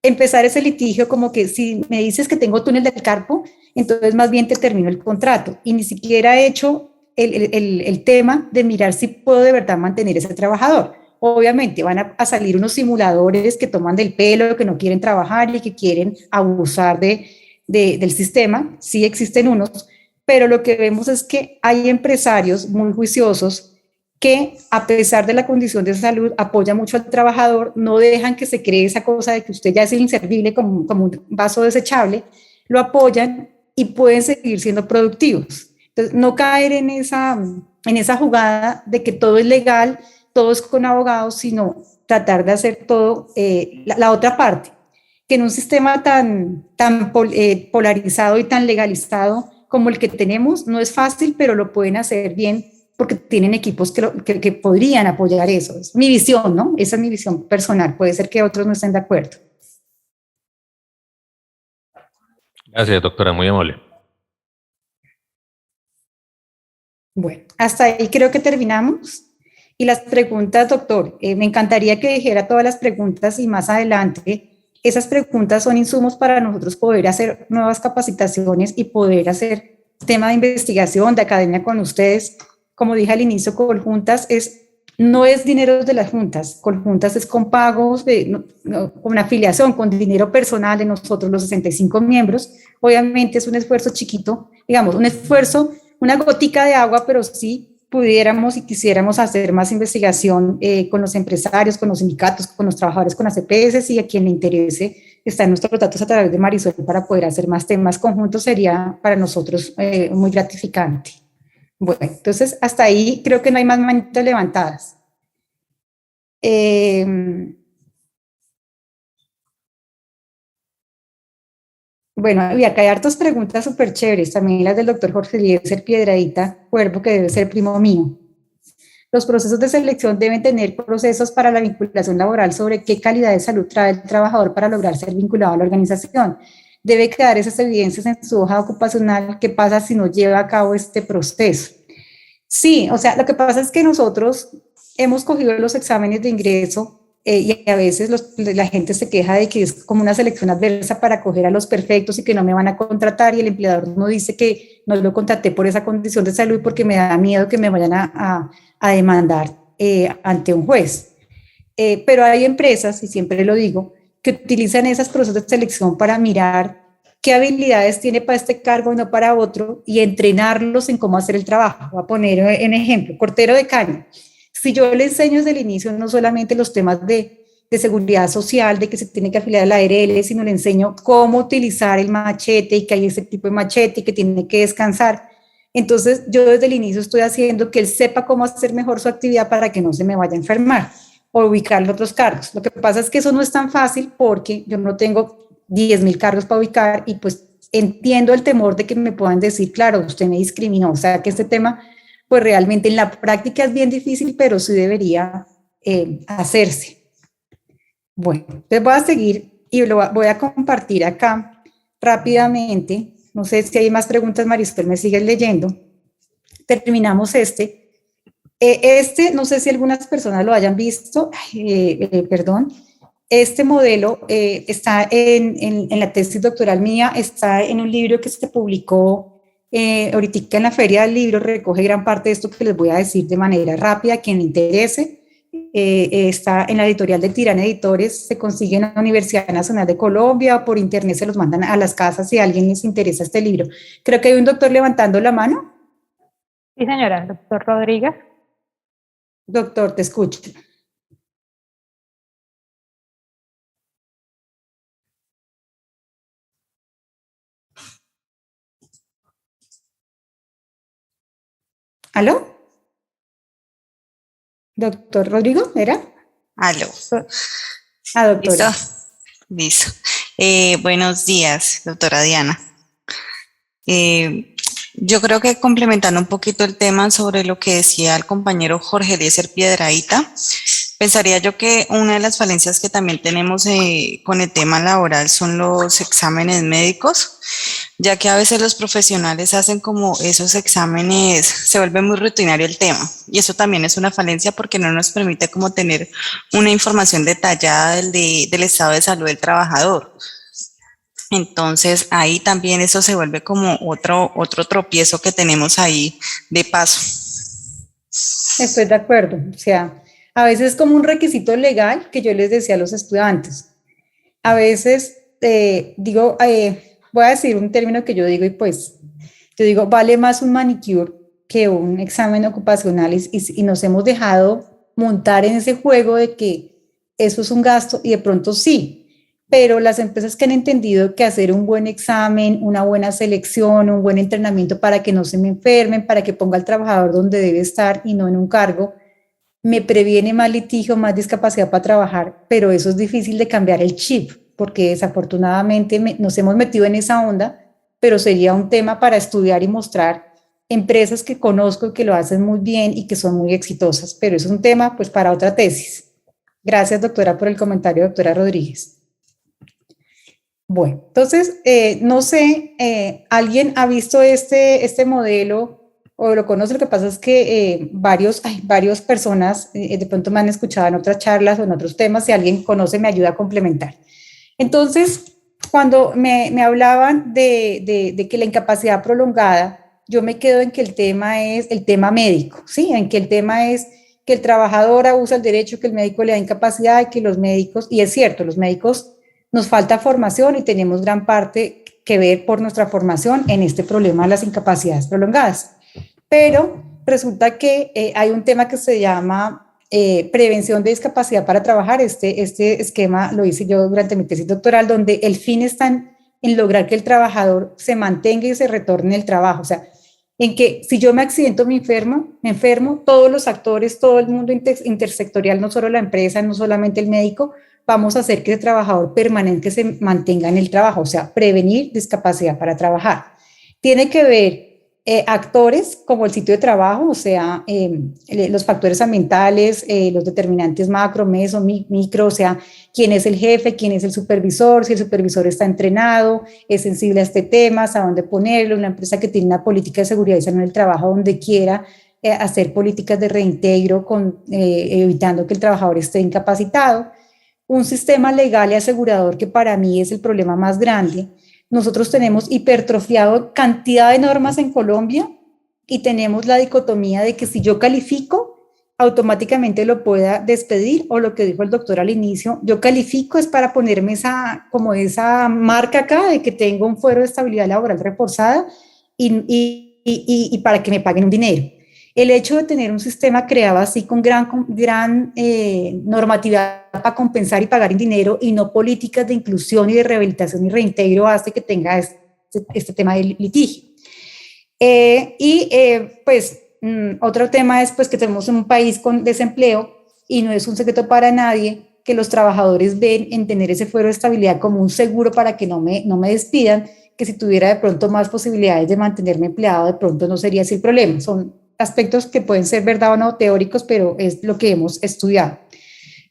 empezar ese litigio como que si me dices que tengo túnel del carpo, entonces más bien te termino el contrato y ni siquiera he hecho el tema de mirar si puedo de verdad mantener ese trabajador. Obviamente van a salir unos simuladores que toman del pelo, que no quieren trabajar y que quieren abusar del sistema, sí existen unos, pero lo que vemos es que hay empresarios muy juiciosos que a pesar de la condición de salud apoyan mucho al trabajador, no dejan que se cree esa cosa de que usted ya es inservible como un vaso desechable, lo apoyan y pueden seguir siendo productivos. Entonces, no caer en esa jugada de que todo es legal, todo es con abogados, sino tratar de hacer todo la otra parte, que en un sistema tan polarizado y tan legalizado como el que tenemos, no es fácil, pero lo pueden hacer bien porque tienen equipos que podrían apoyar eso. Es mi visión, ¿no? Esa es mi visión personal. Puede ser que otros no estén de acuerdo. Gracias, doctora, muy amable. Bueno, hasta ahí creo que terminamos. Y las preguntas, doctor, me encantaría que dijera todas las preguntas y más adelante, esas preguntas son insumos para nosotros poder hacer nuevas capacitaciones y poder hacer tema de investigación, de academia con ustedes. Como dije al inicio, Coljuntas no es dinero de las juntas, Coljuntas es con pagos, con afiliación, con dinero personal de nosotros los 65 miembros. Obviamente es un esfuerzo chiquito, digamos, un esfuerzo, una gotica de agua, pero sí pudiéramos y quisiéramos hacer más investigación con los empresarios, con los sindicatos, con los trabajadores, con las EPS y a quien le interese está en nuestros datos a través de Marisol para poder hacer más temas conjuntos sería para nosotros muy gratificante. Bueno, entonces hasta ahí creo que no hay más manitas levantadas. Bueno, y acá hay hartas preguntas súper chéveres, también las del doctor Jorge Eliezer Piedradita Cuervo, que debe ser primo mío. Los procesos de selección deben tener procesos para la vinculación laboral sobre qué calidad de salud trae el trabajador para lograr ser vinculado a la organización. Debe quedar esas evidencias en su hoja ocupacional. ¿Qué pasa si no lleva a cabo este proceso? Sí, o sea, lo que pasa es que nosotros hemos cogido los exámenes de ingreso y a veces la gente se queja de que es como una selección adversa para coger a los perfectos y que no me van a contratar y el empleador no dice que no lo contraté por esa condición de salud porque me da miedo que me vayan a demandar ante un juez. Pero hay empresas, y siempre lo digo, que utilizan esos procesos de selección para mirar qué habilidades tiene para este cargo y no para otro y entrenarlos en cómo hacer el trabajo. Voy a poner en ejemplo, cortero de caña. Si yo le enseño desde el inicio no solamente los temas de seguridad social, de que se tiene que afiliar a la ARL, sino le enseño cómo utilizar el machete y que hay ese tipo de machete y que tiene que descansar. Entonces, yo desde el inicio estoy haciendo que él sepa cómo hacer mejor su actividad para que no se me vaya a enfermar o ubicar en otros cargos. Lo que pasa es que eso no es tan fácil porque yo no tengo 10.000 cargos para ubicar y pues entiendo el temor de que me puedan decir, claro, usted me discriminó, o sea que este tema pues realmente en la práctica es bien difícil, pero sí debería hacerse. Bueno, entonces voy a seguir y lo voy a compartir acá rápidamente. No sé si hay más preguntas, Marisol, me sigues leyendo. Terminamos este. No sé si algunas personas lo hayan visto, perdón. Este modelo está en la tesis doctoral mía, está en un libro que se publicó ahorita en la Feria del Libro, recoge gran parte de esto que les voy a decir de manera rápida, quien le interese. Está en la editorial de Tirán Editores, se consigue en la Universidad Nacional de Colombia, por internet se los mandan a las casas si a alguien les interesa este libro. Creo que hay un doctor levantando la mano. Sí, señora, doctor Rodríguez. Doctor, te escucho. ¿Aló? ¿Doctor Rodrigo, era? Aló. Doctora. Listo. Buenos días, doctora Diana. Yo creo que complementando un poquito el tema sobre lo que decía el compañero Jorge Eliezer Piedrahita, pensaría yo que una de las falencias que también tenemos con el tema laboral son los exámenes médicos, ya que a veces los profesionales hacen como esos exámenes, se vuelve muy rutinario el tema, y eso también es una falencia porque no nos permite como tener una información detallada del estado de salud del trabajador. Entonces ahí también eso se vuelve como otro tropiezo que tenemos ahí de paso. Estoy de acuerdo, o sea, a veces es como un requisito legal que yo les decía a los estudiantes. A veces voy a decir un término que yo digo y pues, yo digo, vale más un manicure que un examen ocupacional y nos hemos dejado montar en ese juego de que eso es un gasto y de pronto sí, pero las empresas que han entendido que hacer un buen examen, una buena selección, un buen entrenamiento para que no se me enfermen, para que ponga al trabajador donde debe estar y no en un cargo, me previene más litigio, más discapacidad para trabajar, pero eso es difícil de cambiar el chip, porque desafortunadamente nos hemos metido en esa onda, pero sería un tema para estudiar y mostrar empresas que conozco y que lo hacen muy bien y que son muy exitosas, pero eso es un tema pues para otra tesis. Gracias, doctora, por el comentario, doctora Rodríguez. Bueno, entonces, no sé, ¿alguien ha visto este modelo o lo conoce? Lo que pasa es que varias personas de pronto me han escuchado en otras charlas o en otros temas. Si alguien conoce, me ayuda a complementar. Entonces, cuando me hablaban de que la incapacidad prolongada, yo me quedo en que el tema es el tema médico, ¿sí? En que el tema es que el trabajador abusa el derecho, que el médico le da incapacidad y que los médicos, y es cierto, los médicos nos falta formación y tenemos gran parte que ver por nuestra formación en este problema de las incapacidades prolongadas. Pero resulta que hay un tema que se llama prevención de discapacidad para trabajar. Este esquema lo hice yo durante mi tesis doctoral, donde el fin está en lograr que el trabajador se mantenga y se retorne el trabajo. O sea, en que si yo me accidento, me enfermo, todos los actores, todo el mundo intersectorial, no solo la empresa, no solamente el médico, vamos a hacer que el trabajador permanente se mantenga en el trabajo, o sea, prevenir discapacidad para trabajar. Tiene que ver actores como el sitio de trabajo, o sea, los factores ambientales, los determinantes macro, meso, micro, o sea, quién es el jefe, quién es el supervisor, si el supervisor está entrenado, es sensible a este tema, a dónde ponerlo, una empresa que tiene una política de seguridad y salud en el trabajo donde quiera hacer políticas de reintegro evitando que el trabajador esté incapacitado. Un sistema legal y asegurador que para mí es el problema más grande. Nosotros tenemos hipertrofiado cantidad de normas en Colombia y tenemos la dicotomía de que si yo califico, automáticamente lo pueda despedir, o lo que dijo el doctor al inicio, yo califico es para ponerme esa marca acá de que tengo un fuero de estabilidad laboral reforzada y para que me paguen un dinero. El hecho de tener un sistema creado así con gran normatividad para compensar y pagar en dinero y no políticas de inclusión y de rehabilitación y reintegro hace que tenga este tema de litigio. Otro tema es pues, que tenemos un país con desempleo y no es un secreto para nadie que los trabajadores ven en tener ese fuero de estabilidad como un seguro para que no me despidan, que si tuviera de pronto más posibilidades de mantenerme empleado, de pronto no sería así el problema. Son aspectos que pueden ser verdad o no teóricos, pero es lo que hemos estudiado.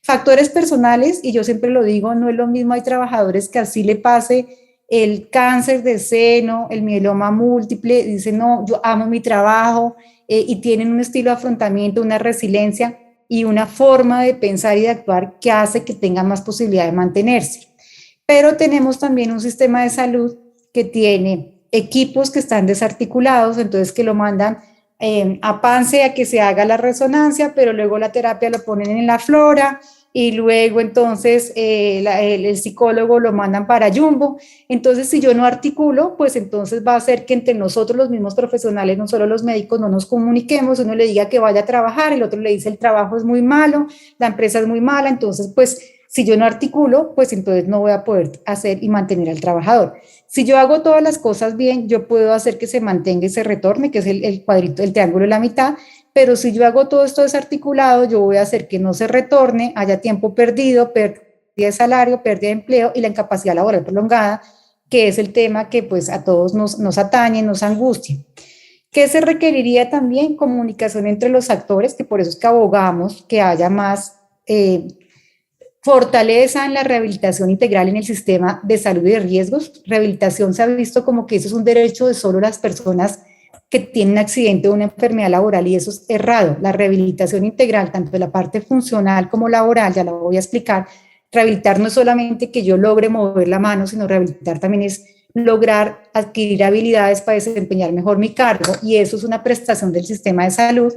Factores personales, y yo siempre lo digo, no es lo mismo, hay trabajadores que así le pase el cáncer de seno, el mieloma múltiple, dicen, no, yo amo mi trabajo, y tienen un estilo de afrontamiento, una resiliencia y una forma de pensar y de actuar que hace que tengan más posibilidad de mantenerse. Pero tenemos también un sistema de salud que tiene equipos que están desarticulados, entonces que lo mandan a PANCE a que se haga la resonancia, pero luego la terapia lo ponen en la flora y luego entonces el psicólogo lo mandan para Jumbo. Entonces, si yo no articulo, pues entonces va a hacer que entre nosotros los mismos profesionales, no solo los médicos, no nos comuniquemos, uno le diga que vaya a trabajar, el otro le dice el trabajo es muy malo, la empresa es muy mala, entonces pues Si yo no articulo, pues entonces no voy a poder hacer y mantener al trabajador. Si yo hago todas las cosas bien, yo puedo hacer que se mantenga y se retorne, que es el cuadrito, el triángulo de la mitad, pero si yo hago todo esto desarticulado, yo voy a hacer que no se retorne, haya tiempo perdido, pérdida de salario, pérdida de empleo y la incapacidad laboral prolongada, que es el tema que pues a todos nos atañe, nos angustia. ¿Qué se requeriría también? Comunicación entre los actores, que por eso es que abogamos que haya más fortaleza en la rehabilitación integral en el sistema de salud y de riesgos. Rehabilitación se ha visto como que eso es un derecho de solo las personas que tienen un accidente o una enfermedad laboral, y eso es errado. La rehabilitación integral, tanto de la parte funcional como laboral, ya la voy a explicar. Rehabilitar no es solamente que yo logre mover la mano, sino rehabilitar también es lograr adquirir habilidades para desempeñar mejor mi cargo, y eso es una prestación del sistema de salud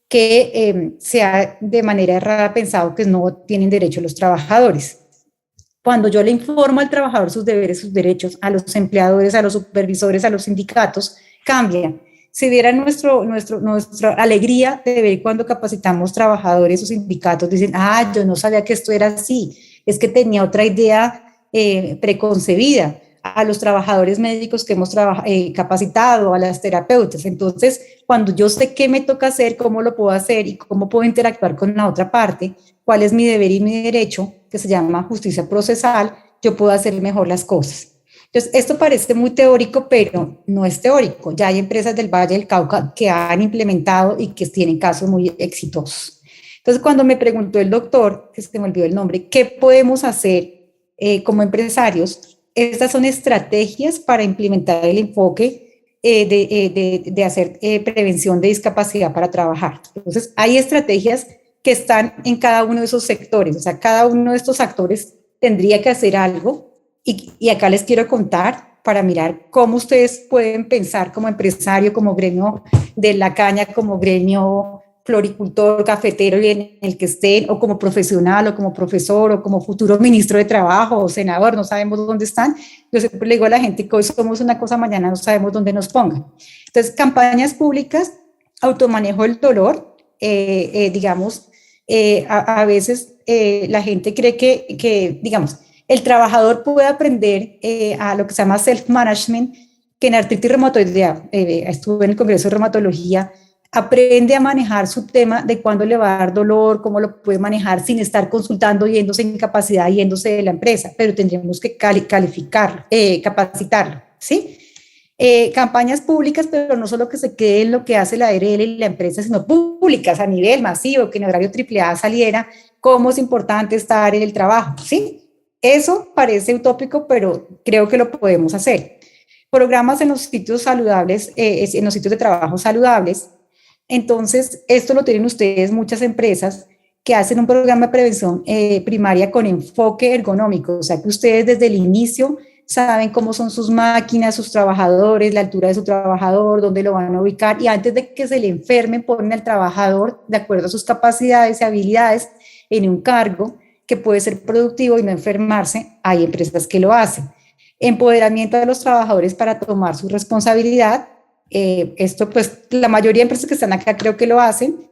que se ha de manera errada pensado que no tienen derecho los trabajadores. Cuando yo le informo al trabajador sus deberes, sus derechos, a los empleadores, a los supervisores, a los sindicatos, cambia. Si vieran nuestra alegría de ver cuando capacitamos trabajadores o sindicatos, dicen, yo no sabía que esto era así, es que tenía otra idea preconcebida. A los trabajadores médicos que hemos capacitado, a las terapeutas. Entonces, cuando yo sé qué me toca hacer, cómo lo puedo hacer y cómo puedo interactuar con la otra parte, cuál es mi deber y mi derecho, que se llama justicia procesal, yo puedo hacer mejor las cosas. Entonces, esto parece muy teórico, pero no es teórico. Ya hay empresas del Valle del Cauca que han implementado y que tienen casos muy exitosos. Entonces, cuando me preguntó el doctor, que se me olvidó el nombre, ¿qué podemos hacer como empresarios? Estas son estrategias para implementar el enfoque de hacer prevención de discapacidad para trabajar. Entonces, hay estrategias que están en cada uno de esos sectores. O sea, cada uno de estos actores tendría que hacer algo, y acá les quiero contar para mirar cómo ustedes pueden pensar como empresario, como gremio de la caña, como gremio floricultor, cafetero, y en el que estén, o como profesional, o como profesor, o como futuro ministro de trabajo, o senador, no sabemos dónde están. Yo siempre le digo a la gente que hoy somos una cosa, mañana no sabemos dónde nos pongan. Entonces, campañas públicas, automanejo del dolor, digamos, a veces la gente cree que, digamos, el trabajador puede aprender a lo que se llama self-management, que en artritis reumatoidea, estuve en el Congreso de Reumatología, aprende a manejar su tema de cuándo le va a dar dolor, cómo lo puede manejar sin estar consultando, yéndose en incapacidad, yéndose de la empresa, pero tendríamos que capacitarlo, ¿sí? Campañas públicas, pero no solo que se quede en lo que hace la ARL y la empresa, sino públicas a nivel masivo, que en horario AAA saliera cómo es importante estar en el trabajo, ¿sí? Eso parece utópico, pero creo que lo podemos hacer. Programas en los sitios saludables, en los sitios de trabajo saludables. Entonces, esto lo tienen ustedes, muchas empresas que hacen un programa de prevención primaria con enfoque ergonómico, o sea que ustedes desde el inicio saben cómo son sus máquinas, sus trabajadores, la altura de su trabajador, dónde lo van a ubicar, y antes de que se le enfermen ponen al trabajador de acuerdo a sus capacidades y habilidades en un cargo que puede ser productivo y no enfermarse. Hay empresas que lo hacen. Empoderamiento de los trabajadores para tomar su responsabilidad. Esto pues la mayoría de empresas que están acá creo que lo hacen.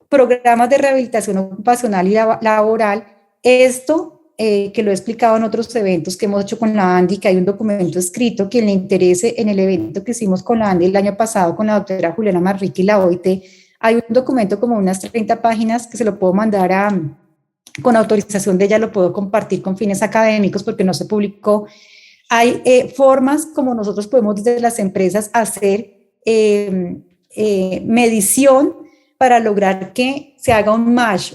Programas de rehabilitación ocupacional y laboral. Esto que lo he explicado en otros eventos que hemos hecho con la ANDI, que hay un documento escrito, quien le interese, en el evento que hicimos con la ANDI el año pasado con la doctora Juliana Manrique y la OIT, hay un documento como unas 30 páginas que se lo puedo mandar con autorización de ella, lo puedo compartir con fines académicos porque no se publicó. Hay formas como nosotros podemos desde las empresas hacer medición para lograr que se haga un match,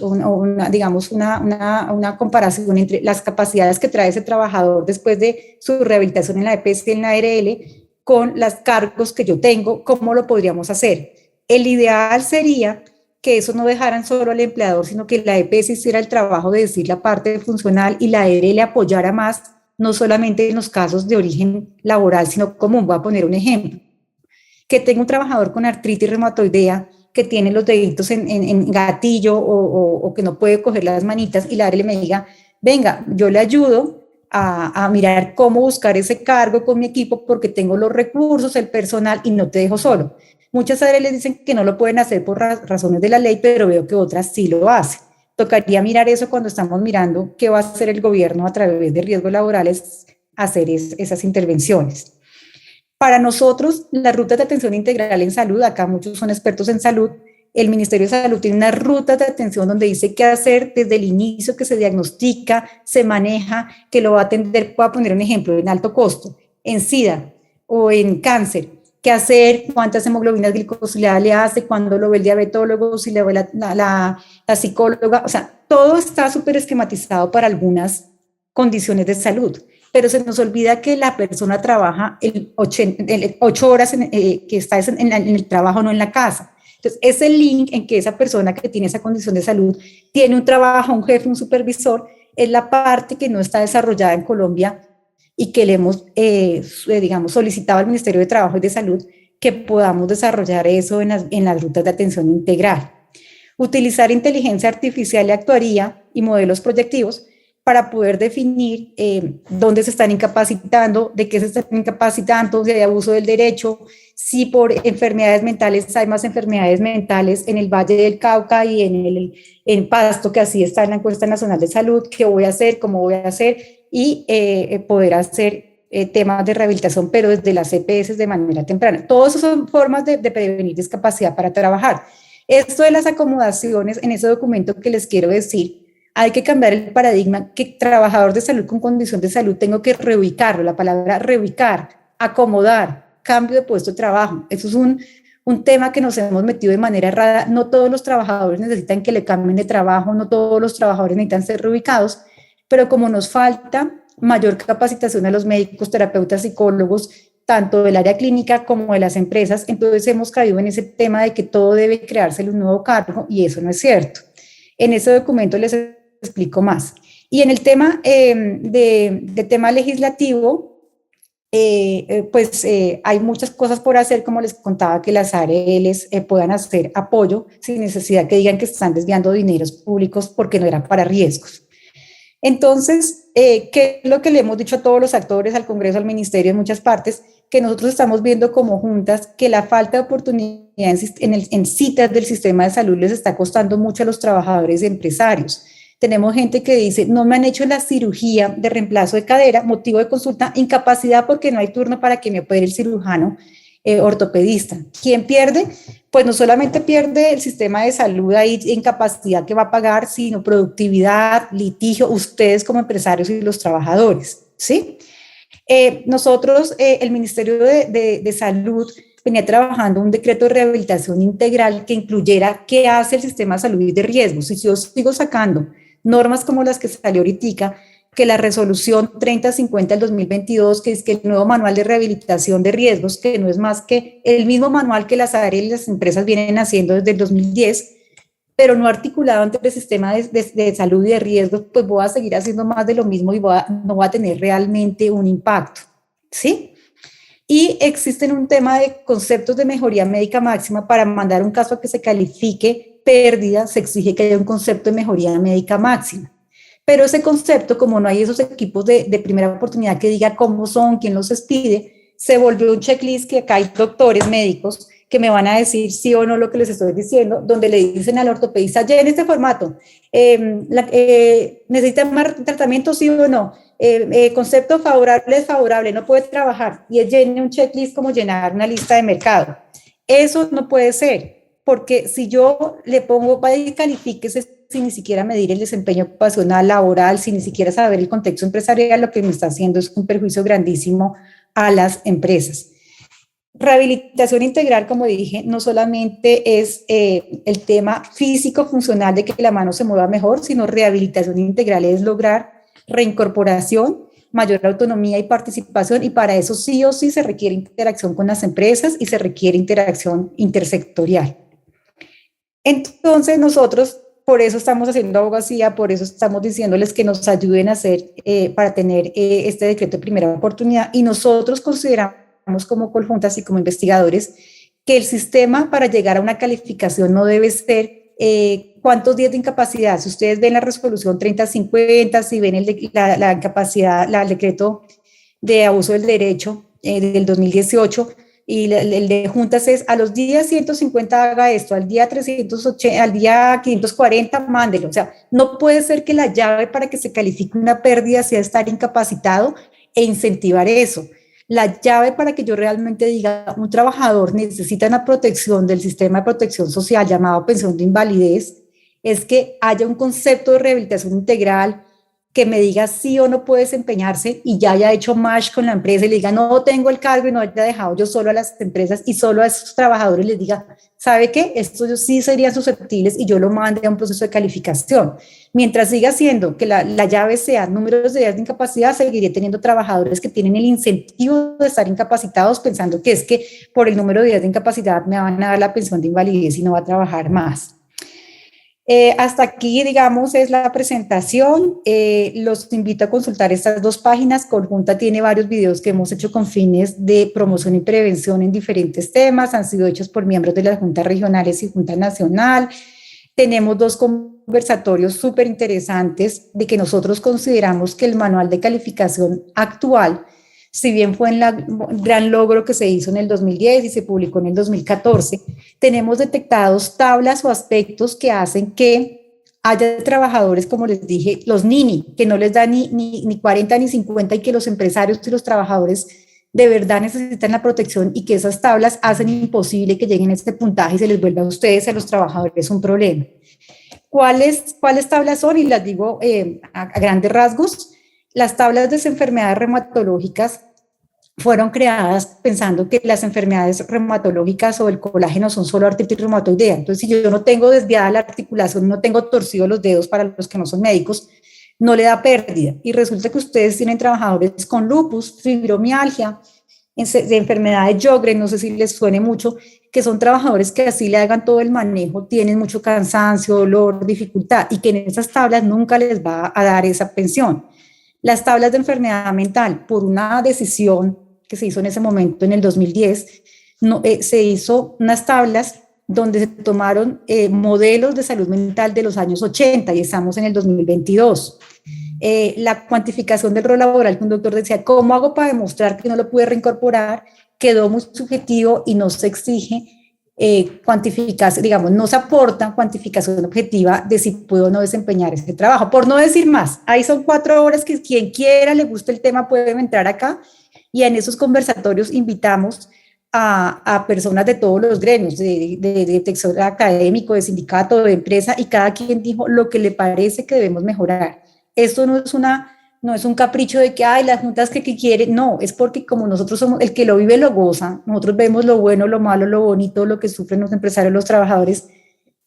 digamos una comparación entre las capacidades que trae ese trabajador después de su rehabilitación en la EPS y en la ARL con los cargos que yo tengo, cómo lo podríamos hacer. El ideal sería que eso no dejaran solo al empleador, sino que la EPS hiciera el trabajo de decir la parte funcional y la ARL apoyara más, no solamente en los casos de origen laboral, sino común. Voy a poner un ejemplo. Que tenga un trabajador con artritis reumatoidea, que tiene los deditos en gatillo o que no puede coger las manitas, y la ARL me diga, venga, yo le ayudo a mirar cómo buscar ese cargo con mi equipo porque tengo los recursos, el personal y no te dejo solo. Muchas ARL dicen que no lo pueden hacer por razones de la ley, pero veo que otras sí lo hacen. tocaría mirar eso cuando estamos mirando qué va a hacer el gobierno a través de riesgos laborales, hacer esas intervenciones. Para nosotros, las rutas de atención integral en salud, acá muchos son expertos en salud, el Ministerio de Salud tiene unas rutas de atención donde dice qué hacer desde el inicio, que se diagnostica, se maneja, que lo va a atender, voy a poner un ejemplo, en alto costo, en SIDA o en cáncer, qué hacer, cuántas hemoglobinas glicosiladas le hace, cuándo lo ve el diabetólogo, si le ve la psicóloga, o sea, todo está súper esquematizado para algunas condiciones de salud, pero se nos olvida que la persona trabaja 8 horas que está en el trabajo, no en la casa. Entonces, ese link en que esa persona que tiene esa condición de salud tiene un trabajo, un jefe, un supervisor, es la parte que no está desarrollada en Colombia y que le hemos, digamos, solicitado al Ministerio de Trabajo y de Salud que podamos desarrollar eso en las rutas de atención integral. Utilizar inteligencia artificial y actuaría y modelos proyectivos para poder definir dónde se están incapacitando, de qué se están incapacitando, si hay abuso del derecho, si por enfermedades mentales hay más enfermedades mentales en el Valle del Cauca y en Pasto, que así está en la encuesta nacional de salud, qué voy a hacer, cómo voy a hacer, y poder hacer temas de rehabilitación, pero desde las EPS de manera temprana. Todas esas son formas de prevenir discapacidad para trabajar. Esto de las acomodaciones, en ese documento que les quiero decir, hay que cambiar el paradigma que trabajador de salud con condición de salud tengo que reubicarlo, la palabra reubicar, acomodar, cambio de puesto de trabajo. Eso es un tema que nos hemos metido de manera errada. No todos los trabajadores necesitan que le cambien de trabajo, no todos los trabajadores necesitan ser reubicados, pero como nos falta mayor capacitación a los médicos, terapeutas, psicólogos, tanto del área clínica como de las empresas, entonces hemos caído en ese tema de que todo debe crearse un nuevo cargo y eso no es cierto. En ese documento les explico más. Y en el tema de tema legislativo, hay muchas cosas por hacer, como les contaba, que las ARLs puedan hacer apoyo sin necesidad que digan que están desviando dineros públicos porque no eran para riesgos. Entonces, ¿qué es lo que le hemos dicho a todos los actores, al Congreso, al Ministerio, en muchas partes? Que nosotros estamos viendo como juntas que la falta de oportunidad en citas del sistema de salud les está costando mucho a los trabajadores y empresarios. Tenemos gente que dice, no me han hecho la cirugía de reemplazo de cadera, motivo de consulta, incapacidad porque no hay turno para que me opere el cirujano ortopedista. ¿Quién pierde? Pues no solamente pierde el sistema de salud ahí en capacidad que va a pagar, sino productividad, litigio, ustedes como empresarios y los trabajadores, ¿sí? Nosotros, el Ministerio de Salud, venía trabajando un decreto de rehabilitación integral que incluyera qué hace el sistema de salud y de riesgos. Si yo sigo sacando normas como las que salió ahorita, que la resolución 3050 del 2022, que es que el nuevo manual de rehabilitación de riesgos, que no es más que el mismo manual que las áreas y las empresas vienen haciendo desde el 2010, pero no articulado entre el sistema de salud y de riesgos, pues voy a seguir haciendo más de lo mismo y no voy a tener realmente un impacto, ¿sí? Y existen un tema de conceptos de mejoría médica máxima. Para mandar un caso a que se califique pérdida, se exige que haya un concepto de mejoría médica máxima. Pero ese concepto, como no hay esos equipos de primera oportunidad que diga cómo son, quién los expide, se volvió un checklist que acá hay doctores médicos que me van a decir sí o no lo que les estoy diciendo, donde le dicen al ortopedista, ya en este formato, ¿necesita más tratamiento sí o no? Concepto favorable, desfavorable, no puede trabajar, y es llene un checklist como llenar una lista de mercado. Eso no puede ser, porque si yo le pongo, vaya y califíquese sin ni siquiera medir el desempeño ocupacional, laboral, sin ni siquiera saber el contexto empresarial, lo que me está haciendo es un perjuicio grandísimo a las empresas. Rehabilitación integral, como dije, no solamente es el tema físico-funcional de que la mano se mueva mejor, sino rehabilitación integral es lograr reincorporación, mayor autonomía y participación, y para eso sí o sí se requiere interacción con las empresas y se requiere interacción intersectorial. Entonces nosotros por eso estamos haciendo abogacía, por eso estamos diciéndoles que nos ayuden a hacer, para tener este decreto de primera oportunidad, y nosotros consideramos como conjuntas y como investigadores que el sistema para llegar a una calificación no debe ser cuántos días de incapacidad. Si ustedes ven la resolución 3050, si ven la incapacidad, el decreto de abuso del derecho del 2018, y el de juntas es a los días 150 haga esto, al día 380, al día 540 mándelo. O sea, no puede ser que la llave para que se califique una pérdida sea estar incapacitado e incentivar eso. La llave para que yo realmente diga un trabajador necesita una protección del sistema de protección social llamado pensión de invalidez es que haya un concepto de rehabilitación integral que me diga sí o no puede desempeñarse y ya haya hecho match con la empresa y le diga no tengo el cargo y no haya dejado yo solo a las empresas y solo a esos trabajadores les diga, ¿sabe qué? Estos sí serían susceptibles y yo lo mande a un proceso de calificación. Mientras siga siendo que la llave sea números de días de incapacidad, seguiré teniendo trabajadores que tienen el incentivo de estar incapacitados pensando que es que por el número de días de incapacidad me van a dar la pensión de invalidez y no va a trabajar más. Hasta aquí, digamos, es la presentación. Los invito a consultar estas dos páginas. Conjunta tiene varios videos que hemos hecho con fines de promoción y prevención en diferentes temas. Han sido hechos por miembros de las juntas regionales y Junta Nacional. Tenemos dos conversatorios súper interesantes de que nosotros consideramos que el manual de calificación actual, si bien fue un gran logro que se hizo en el 2010 y se publicó en el 2014, tenemos detectados tablas o aspectos que hacen que haya trabajadores, como les dije, los NINI, que no les da ni 40 ni 50 y que los empresarios y los trabajadores de verdad necesitan la protección y que esas tablas hacen imposible que lleguen a este puntaje y se les vuelva a ustedes, a los trabajadores, un problema. ¿Cuáles tablas son? Y las digo a grandes rasgos. Las tablas de enfermedades reumatológicas fueron creadas pensando que las enfermedades reumatológicas o el colágeno son solo artritis reumatoidea. Entonces, si yo no tengo desviada la articulación, no tengo torcido los dedos para los que no son médicos, no le da pérdida. Y resulta que ustedes tienen trabajadores con lupus, fibromialgia, de enfermedad de Sjögren, no sé si les suene mucho, que son trabajadores que así le hagan todo el manejo, tienen mucho cansancio, dolor, dificultad, y que en esas tablas nunca les va a dar esa pensión. Las tablas de enfermedad mental, por una decisión que se hizo en ese momento, en el 2010, se hizo unas tablas donde se tomaron modelos de salud mental de los años 80 y estamos en el 2022. La cuantificación del rol laboral, que un doctor decía, ¿cómo hago para demostrar que no lo pude reincorporar? Quedó muy subjetivo y no se exige cuantificarse, digamos, no se aporta cuantificación objetiva de si puedo o no desempeñar ese trabajo. Por no decir más, ahí son 4 horas que quien quiera, le guste el tema, puede entrar acá y en esos conversatorios invitamos a personas de todos los gremios, de sector académico, de sindicato, de empresa, y cada quien dijo lo que le parece que debemos mejorar. Esto no es un capricho de que, ay, las juntas que quieren, no, es porque como nosotros somos, el que lo vive lo goza, nosotros vemos lo bueno, lo malo, lo bonito, lo que sufren los empresarios, los trabajadores,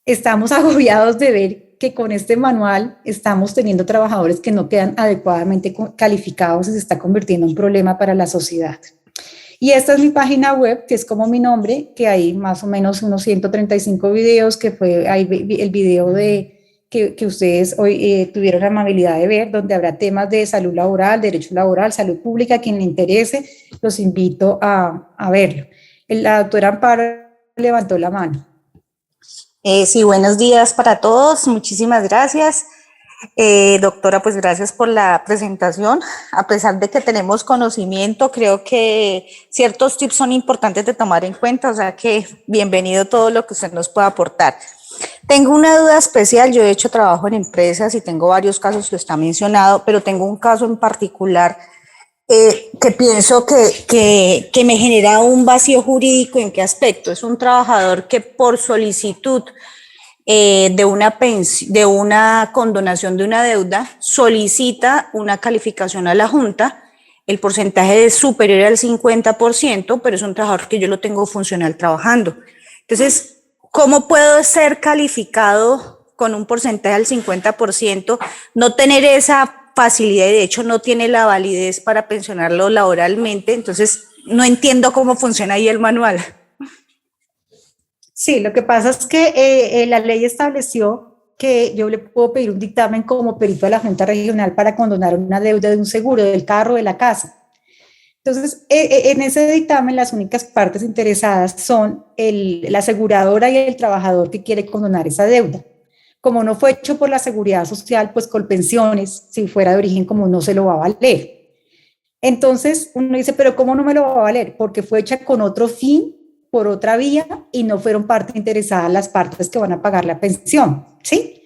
estamos agobiados de ver que con este manual estamos teniendo trabajadores que no quedan adecuadamente calificados y se está convirtiendo en un problema para la sociedad. Y esta es mi página web, que es como mi nombre, que hay más o menos unos 135 videos, que fue ahí el video que ustedes hoy tuvieron la amabilidad de ver, donde habrá temas de salud laboral, derecho laboral, salud pública. A quien le interese, los invito a verlo. La doctora Amparo levantó la mano. Sí, buenos días para todos. Muchísimas gracias. Doctora, pues gracias por la presentación. A pesar de que tenemos conocimiento, creo que ciertos tips son importantes de tomar en cuenta, o sea que bienvenido todo lo que usted nos pueda aportar. Tengo una duda especial. Yo he hecho trabajo en empresas y tengo varios casos que está mencionado, pero tengo un caso en particular que pienso que me genera un vacío jurídico. ¿En qué aspecto? Es un trabajador que por solicitud de una condonación de una deuda solicita una calificación a la Junta. El porcentaje es superior al 50%, pero es un trabajador que yo lo tengo funcional trabajando. Entonces, ¿cómo puedo ser calificado con un porcentaje del 50%, no tener esa facilidad y de hecho no tiene la validez para pensionarlo laboralmente? Entonces, no entiendo cómo funciona ahí el manual. Sí, lo que pasa es que la ley estableció que yo le puedo pedir un dictamen como perito a la Junta Regional para condonar una deuda de un seguro, del carro, de la casa. Entonces, en ese dictamen las únicas partes interesadas son la aseguradora y el trabajador que quiere condonar esa deuda. Como no fue hecho por la Seguridad Social, pues Colpensiones, si fuera de origen común, no se lo va a valer. Entonces uno dice, pero ¿cómo no me lo va a valer? Porque fue hecha con otro fin, por otra vía, y no fueron parte interesada las partes que van a pagar la pensión, ¿sí?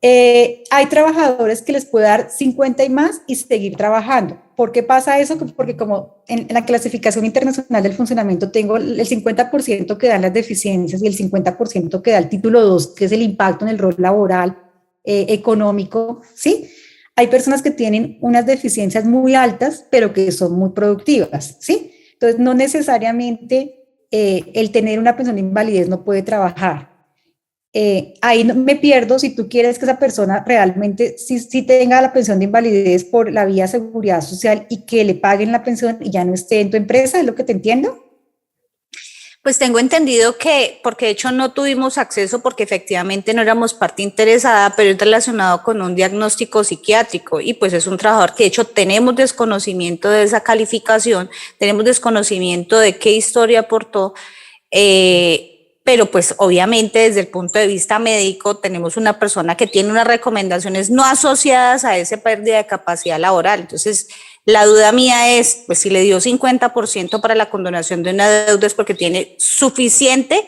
Hay trabajadores que les puede dar 50 y más y seguir trabajando. ¿Por qué pasa eso? Porque como en la clasificación internacional del funcionamiento tengo el 50% que dan las deficiencias y el 50% que da el título 2, que es el impacto en el rol laboral, económico, ¿sí? Hay personas que tienen unas deficiencias muy altas, pero que son muy productivas, ¿sí? Entonces, no necesariamente el tener una pensión de invalidez no puede trabajar. Ahí no me pierdo si tú quieres que esa persona realmente sí tenga la pensión de invalidez por la vía seguridad social y que le paguen la pensión y ya no esté en tu empresa, ¿es lo que te entiendo? Pues tengo entendido que, porque de hecho no tuvimos acceso porque efectivamente no éramos parte interesada, pero es relacionado con un diagnóstico psiquiátrico y pues es un trabajador que de hecho tenemos desconocimiento de esa calificación, tenemos desconocimiento de qué historia aportó, pero pues obviamente desde el punto de vista médico tenemos una persona que tiene unas recomendaciones no asociadas a esa pérdida de capacidad laboral. Entonces, la duda mía es, pues si le dio 50% para la condonación de una deuda es porque tiene suficiente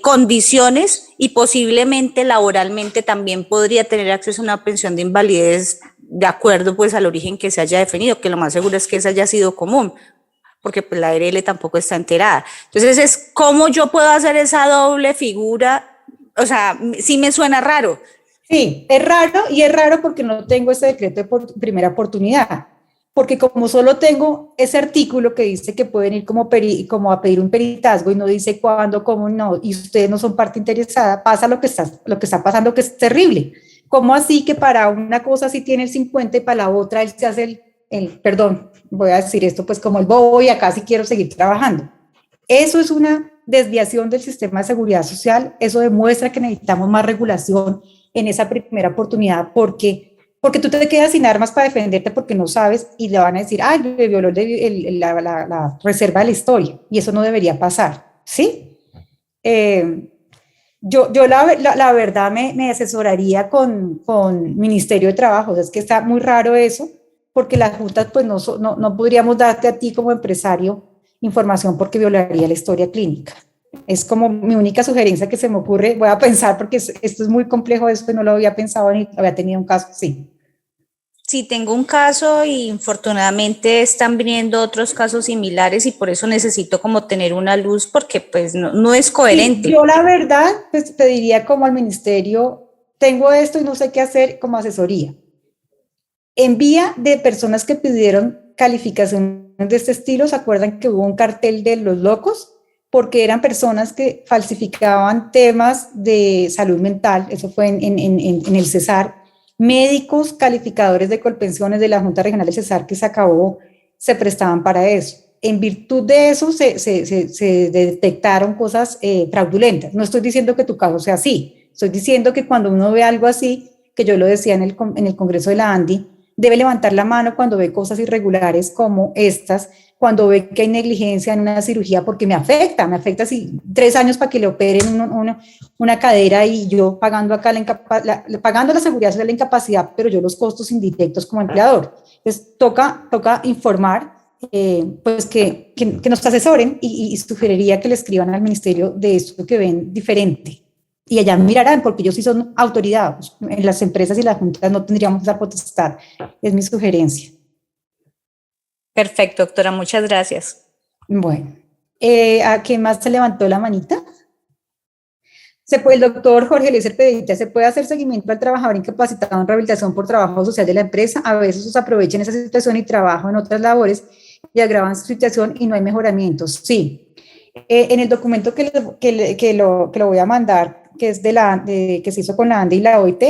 condiciones y posiblemente laboralmente también podría tener acceso a una pensión de invalidez de acuerdo pues al origen que se haya definido, que lo más seguro es que esa haya sido común, porque pues la ARL tampoco está enterada. Entonces es cómo yo puedo hacer esa doble figura, o sea, sí me suena raro. Sí, es raro y es raro porque no tengo ese decreto de primera oportunidad, porque como solo tengo ese artículo que dice que pueden ir como a pedir un peritazgo y no dice cuándo, cómo no, y ustedes no son parte interesada, pasa lo que está pasando, que es terrible. ¿Cómo así que para una cosa sí tiene el 50 y para la otra él se hace perdón, voy a decir esto pues como el bobo y acá sí quiero seguir trabajando? Eso es una desviación del sistema de seguridad social, eso demuestra que necesitamos más regulación en esa primera oportunidad, porque tú te quedas sin armas para defenderte porque no sabes y le van a decir, ay, le violó la reserva de la historia, y eso no debería pasar, ¿sí? Yo la verdad me asesoraría con Ministerio de Trabajo, es que está muy raro eso, porque las juntas pues no podríamos darte a ti como empresario información porque violaría la historia clínica. Es como mi única sugerencia que se me ocurre, voy a pensar porque esto es muy complejo, esto no lo había pensado ni había tenido un caso así. Sí, tengo un caso y infortunadamente están viniendo otros casos similares y por eso necesito como tener una luz porque pues no es coherente. Sí, yo la verdad pues pediría como al ministerio, tengo esto y no sé qué hacer como asesoría. En vía de personas que pidieron calificaciones de este estilo, ¿se acuerdan que hubo un cartel de los locos? Porque eran personas que falsificaban temas de salud mental, eso fue en el Cesar, médicos calificadores de colpensiones de la Junta Regional del Cesar que se acabó, se prestaban para eso. En virtud de eso se detectaron cosas fraudulentas. No estoy diciendo que tu caso sea así, estoy diciendo que cuando uno ve algo así, que yo lo decía en el Congreso de la ANDI, debe levantar la mano cuando ve cosas irregulares como estas, cuando ve que hay negligencia en una cirugía, porque me afecta si 3 años para que le operen una cadera y yo pagando acá pagando la seguridad social de la incapacidad, pero yo los costos indirectos como empleador. Entonces toca informar, pues que nos asesoren y sugeriría que le escriban al ministerio de esto que ven diferente. Y allá mirarán, porque ellos sí son autoridad. En las empresas y las juntas no tendríamos esa potestad. Es mi sugerencia. Perfecto, doctora, muchas gracias. Bueno, ¿a quién más se levantó la manita? El doctor Jorge Eliezer Pedita, ¿se puede hacer seguimiento al trabajador incapacitado en rehabilitación por trabajo social de la empresa? A veces se aprovechan esa situación y trabajan en otras labores y agravan su situación y no hay mejoramientos. Sí. En el documento que lo voy a mandar, que es que se hizo con la ANDE y la OIT,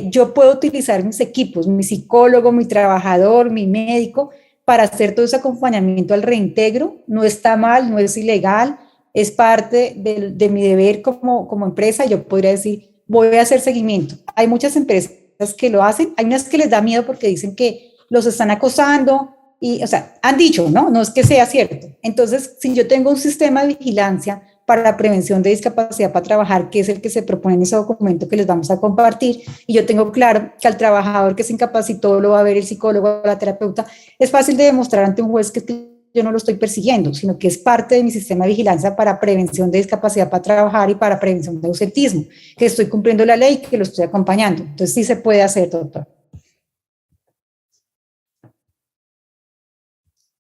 yo puedo utilizar mis equipos, mi psicólogo, mi trabajador, mi médico, para hacer todo ese acompañamiento al reintegro. No está mal, no es ilegal, es parte de mi deber como empresa. Yo podría decir, voy a hacer seguimiento. Hay muchas empresas que lo hacen, hay unas que les da miedo porque dicen que los están acosando, y, o sea, han dicho, ¿no? No es que sea cierto. Entonces, si yo tengo un sistema de vigilancia para prevención de discapacidad para trabajar, que es el que se propone en ese documento que les vamos a compartir, y yo tengo claro que al trabajador que se incapacitó lo va a ver el psicólogo o la terapeuta, es fácil de demostrar ante un juez que yo no lo estoy persiguiendo, sino que es parte de mi sistema de vigilancia para prevención de discapacidad para trabajar y para prevención de ausentismo, que estoy cumpliendo la ley y que lo estoy acompañando. Entonces sí se puede hacer, doctor.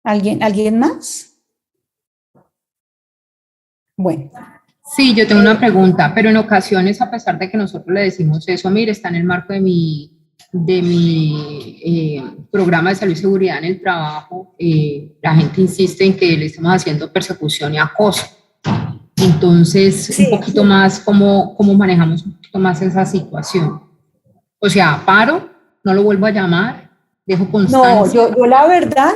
¿Alguien más? Bueno. Sí, yo tengo una pregunta, pero en ocasiones, a pesar de que nosotros le decimos eso, mire, está en el marco de mi programa de salud y seguridad en el trabajo, la gente insiste en que le estamos haciendo persecución y acoso. Entonces, sí, un poquito más, ¿cómo manejamos un poquito más esa situación? O sea, paro, no lo vuelvo a llamar, dejo constancia. No, yo la verdad,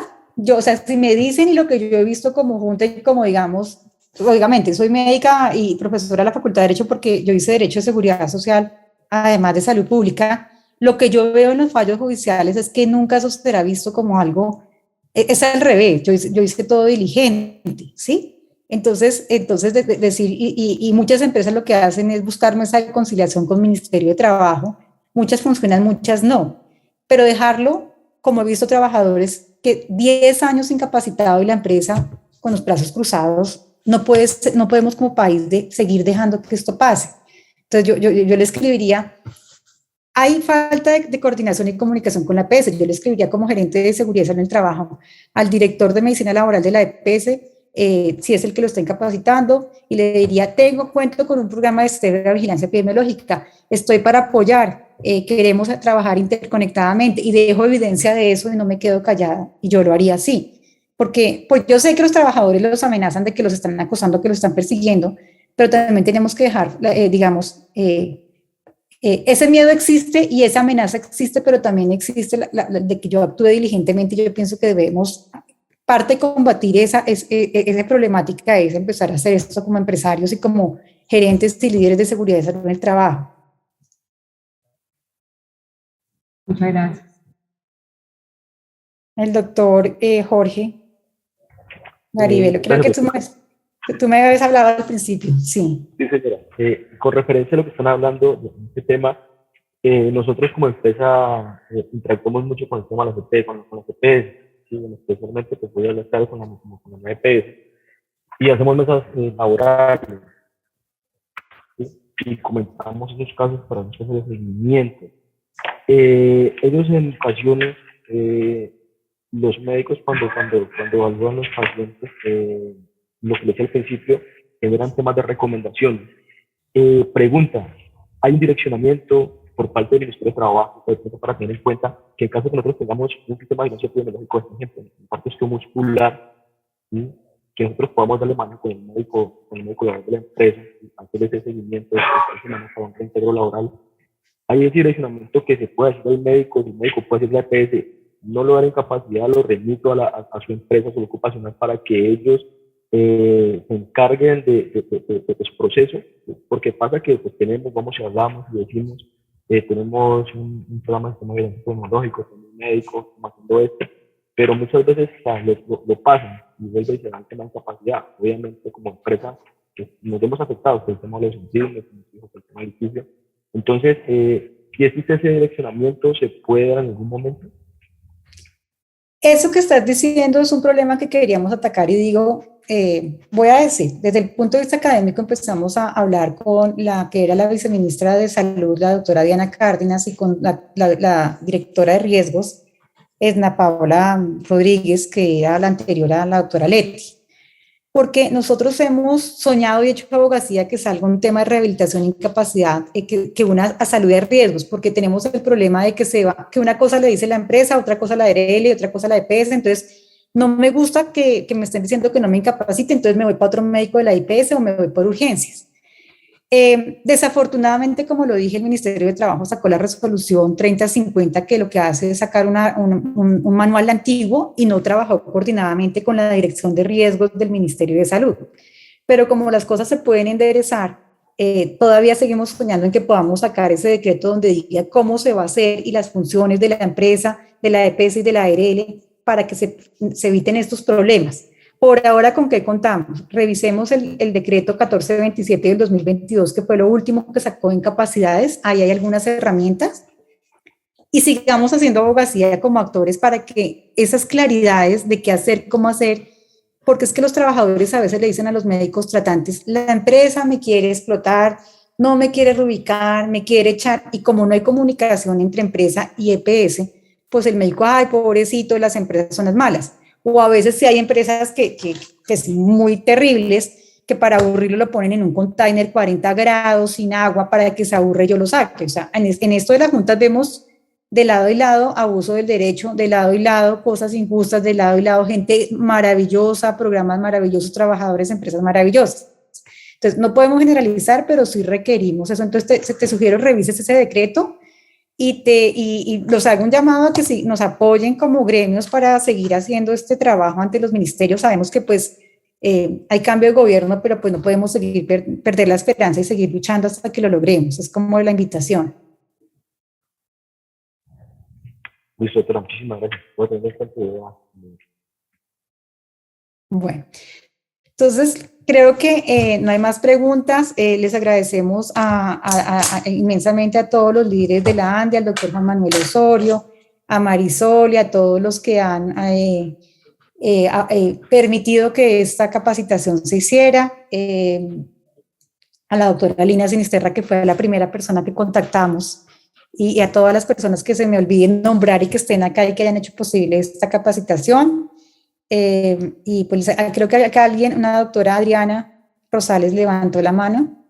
o sea, si me dicen y lo que yo he visto como junta y como digamos, obviamente soy médica y profesora de la Facultad de Derecho porque yo hice Derecho de Seguridad Social, además de Salud Pública. Lo que yo veo en los fallos judiciales es que nunca eso será visto como algo, es al revés, yo hice todo diligente, ¿sí? Entonces decir, y muchas empresas lo que hacen es buscar mesa de conciliación con el Ministerio de Trabajo, muchas funcionan, muchas no, pero dejarlo, como he visto trabajadores que 10 años incapacitado y la empresa con los brazos cruzados, no podemos como país seguir dejando que esto pase. Entonces yo le escribiría, hay falta de coordinación y comunicación con la EPS, yo le escribiría como gerente de seguridad en el trabajo al director de medicina laboral de la EPS, si es el que lo está incapacitando, y le diría, cuento con un programa de vigilancia epidemiológica, estoy para apoyar, queremos trabajar interconectadamente, y dejo evidencia de eso y no me quedo callada, y yo lo haría así, porque pues yo sé que los trabajadores los amenazan de que los están acosando, que los están persiguiendo, pero también tenemos que dejar, ese miedo existe y esa amenaza existe, pero también existe de que yo actúe diligentemente. Yo pienso que debemos, parte de combatir esa problemática es empezar a hacer esto como empresarios y como gerentes y líderes de seguridad y salud en el trabajo. Muchas gracias. El doctor Jorge Garibello, creo que tú me habías hablado al principio, sí. Sí, señora. Con referencia a lo que están hablando de este tema, nosotros como empresa interactuamos mucho con el tema de las EPS, con las EPS, ¿sí? Especialmente pues voy a hablar con la EPS, y hacemos mesas laborales, ¿sí? Y comentamos esos casos para nosotros hacer el seguimiento. Ellos en ocasiones, los médicos cuando evalúan los pacientes, lo que les decía al principio, generan temas de recomendación. Pregunta, ¿hay un direccionamiento por parte del Ministerio de Trabajo para tener en cuenta que en caso que nosotros tengamos un sistema de vigilancia epidemiológico, por ejemplo, en parte osteomuscular, ¿sí? Que nosotros podamos darle mano con el médico de la empresa, hacer ese seguimiento, para un reintegro laboral? Hay ese direccionamiento que se puede hacer al médico, el médico puede hacer la EPS, no lo da en capacidad, lo remito a su empresa, a su ocupacional, para que ellos se encarguen de su proceso, porque pasa que pues, vamos y hablamos y decimos, tenemos un programa de sistema de vigilancia epidemiológico, tenemos un médico, estamos haciendo esto, pero muchas veces lo pasan y vuelve y se dan temas de incapacidad. Obviamente, como empresa, pues, nos vemos afectados por el tema de los sensibles, por el tema del litigio. Entonces, si existe ese direccionamiento, ¿se puede dar en algún momento? Eso que estás diciendo es un problema que queríamos atacar y digo, voy a decir, desde el punto de vista académico empezamos a hablar con la que era la viceministra de Salud, la doctora Diana Cárdenas, y con la directora de riesgos, Edna Paola Rodríguez, que era la anterior a la doctora Leti. Porque nosotros hemos soñado y hecho abogacía que salga un tema de rehabilitación e incapacidad que una a salud de riesgos, porque tenemos el problema de que una cosa le dice la empresa, otra cosa la DRL y otra cosa la EPS, entonces no me gusta que me estén diciendo que no me incapacite, entonces me voy para otro médico de la IPS o me voy por urgencias. Desafortunadamente, como lo dije, el Ministerio de Trabajo sacó la resolución 3050, que lo que hace es sacar un manual antiguo y no trabajó coordinadamente con la Dirección de Riesgos del Ministerio de Salud. Pero como las cosas se pueden enderezar, todavía seguimos soñando en que podamos sacar ese decreto donde diga cómo se va a hacer y las funciones de la empresa, de la EPS y de la ARL para que se eviten estos problemas. Por ahora, ¿con qué contamos? Revisemos el decreto 1427 del 2022, que fue lo último que sacó en capacidades. Ahí hay algunas herramientas. Y sigamos haciendo abogacía como actores para que esas claridades de qué hacer, cómo hacer, porque es que los trabajadores a veces le dicen a los médicos tratantes, la empresa me quiere explotar, no me quiere reubicar, me quiere echar, y como no hay comunicación entre empresa y EPS, pues el médico, ay, pobrecito, las empresas son las malas. O a veces sí hay empresas que son muy terribles, que para aburrirlo lo ponen en un container 40 grados, sin agua, para que se aburre y yo lo saque. O sea, en esto de las juntas vemos de lado y lado abuso del derecho, de lado y lado cosas injustas, de lado y lado gente maravillosa, programas maravillosos, trabajadores, empresas maravillosas. Entonces, no podemos generalizar, pero sí requerimos eso. Entonces, te sugiero revises ese decreto y los hago un llamado a que sí, nos apoyen como gremios para seguir haciendo este trabajo ante los ministerios. Sabemos que pues hay cambio de gobierno, pero pues no podemos seguir perder la esperanza y seguir luchando hasta que lo logremos. Es como la invitación. Listo, doctora, muchísimas gracias por tener esta actividad. Bueno, entonces creo que no hay más preguntas. Les agradecemos inmensamente a todos los líderes de la ANDE, al doctor Juan Manuel Osorio, a Marisol y a todos los que han permitido que esta capacitación se hiciera. A la doctora Lina Sinisterra, que fue la primera persona que contactamos, y a todas las personas que se me olviden nombrar y que estén acá y que hayan hecho posible esta capacitación. Y pues creo que acá una doctora Adriana Rosales levantó la mano.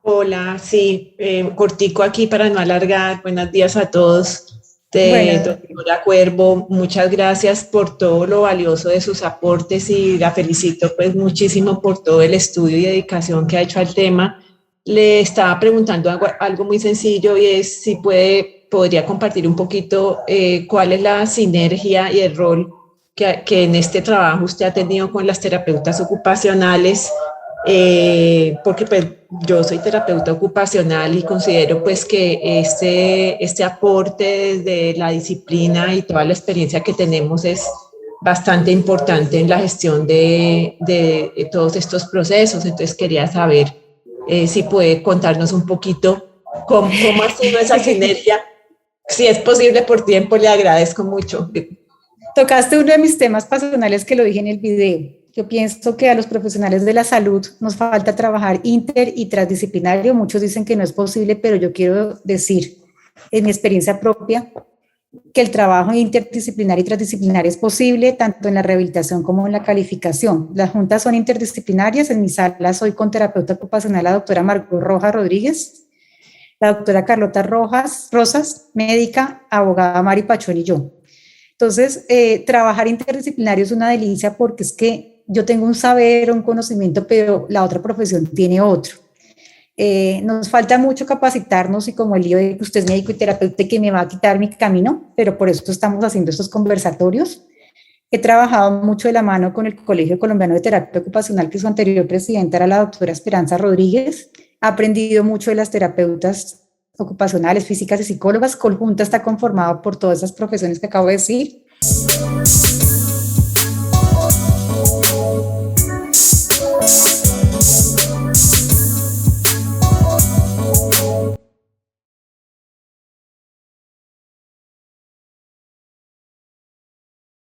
Hola, sí, cortico aquí para no alargar. Buenos días a todos. Doctora Cuervo, muchas gracias por todo lo valioso de sus aportes y la felicito pues muchísimo por todo el estudio y dedicación que ha hecho al tema. Le estaba preguntando algo muy sencillo y es si podría compartir un poquito cuál es la sinergia y el rol que en este trabajo usted ha tenido con las terapeutas ocupacionales, porque pues yo soy terapeuta ocupacional y considero pues que este aporte desde la disciplina y toda la experiencia que tenemos es bastante importante en la gestión de todos estos procesos. Entonces quería saber si puede contarnos un poquito cómo ha sido esa sinergia. Si es posible por tiempo, le agradezco mucho. Tocaste uno de mis temas pasionales que lo dije en el video. Yo pienso que a los profesionales de la salud nos falta trabajar inter y transdisciplinario. Muchos dicen que no es posible, pero yo quiero decir, en mi experiencia propia, que el trabajo interdisciplinario y transdisciplinario es posible tanto en la rehabilitación como en la calificación. Las juntas son interdisciplinarias. En mi sala soy con terapeuta ocupacional la doctora Margot Rojas Rodríguez, la doctora Carlota Rosas, médica, abogada Mari Pachón y yo. Entonces, trabajar interdisciplinario es una delicia porque es que yo tengo un saber, un conocimiento, pero la otra profesión tiene otro. Nos falta mucho capacitarnos y como el lío de que usted es médico y terapeuta que me va a quitar mi camino, pero por eso estamos haciendo estos conversatorios. He trabajado mucho de la mano con el Colegio Colombiano de Terapia Ocupacional, que su anterior presidenta era la doctora Esperanza Rodríguez. He aprendido mucho de las terapeutas ocupacionales, físicas y psicólogas. Conjunta está conformado por todas esas profesiones que acabo de decir.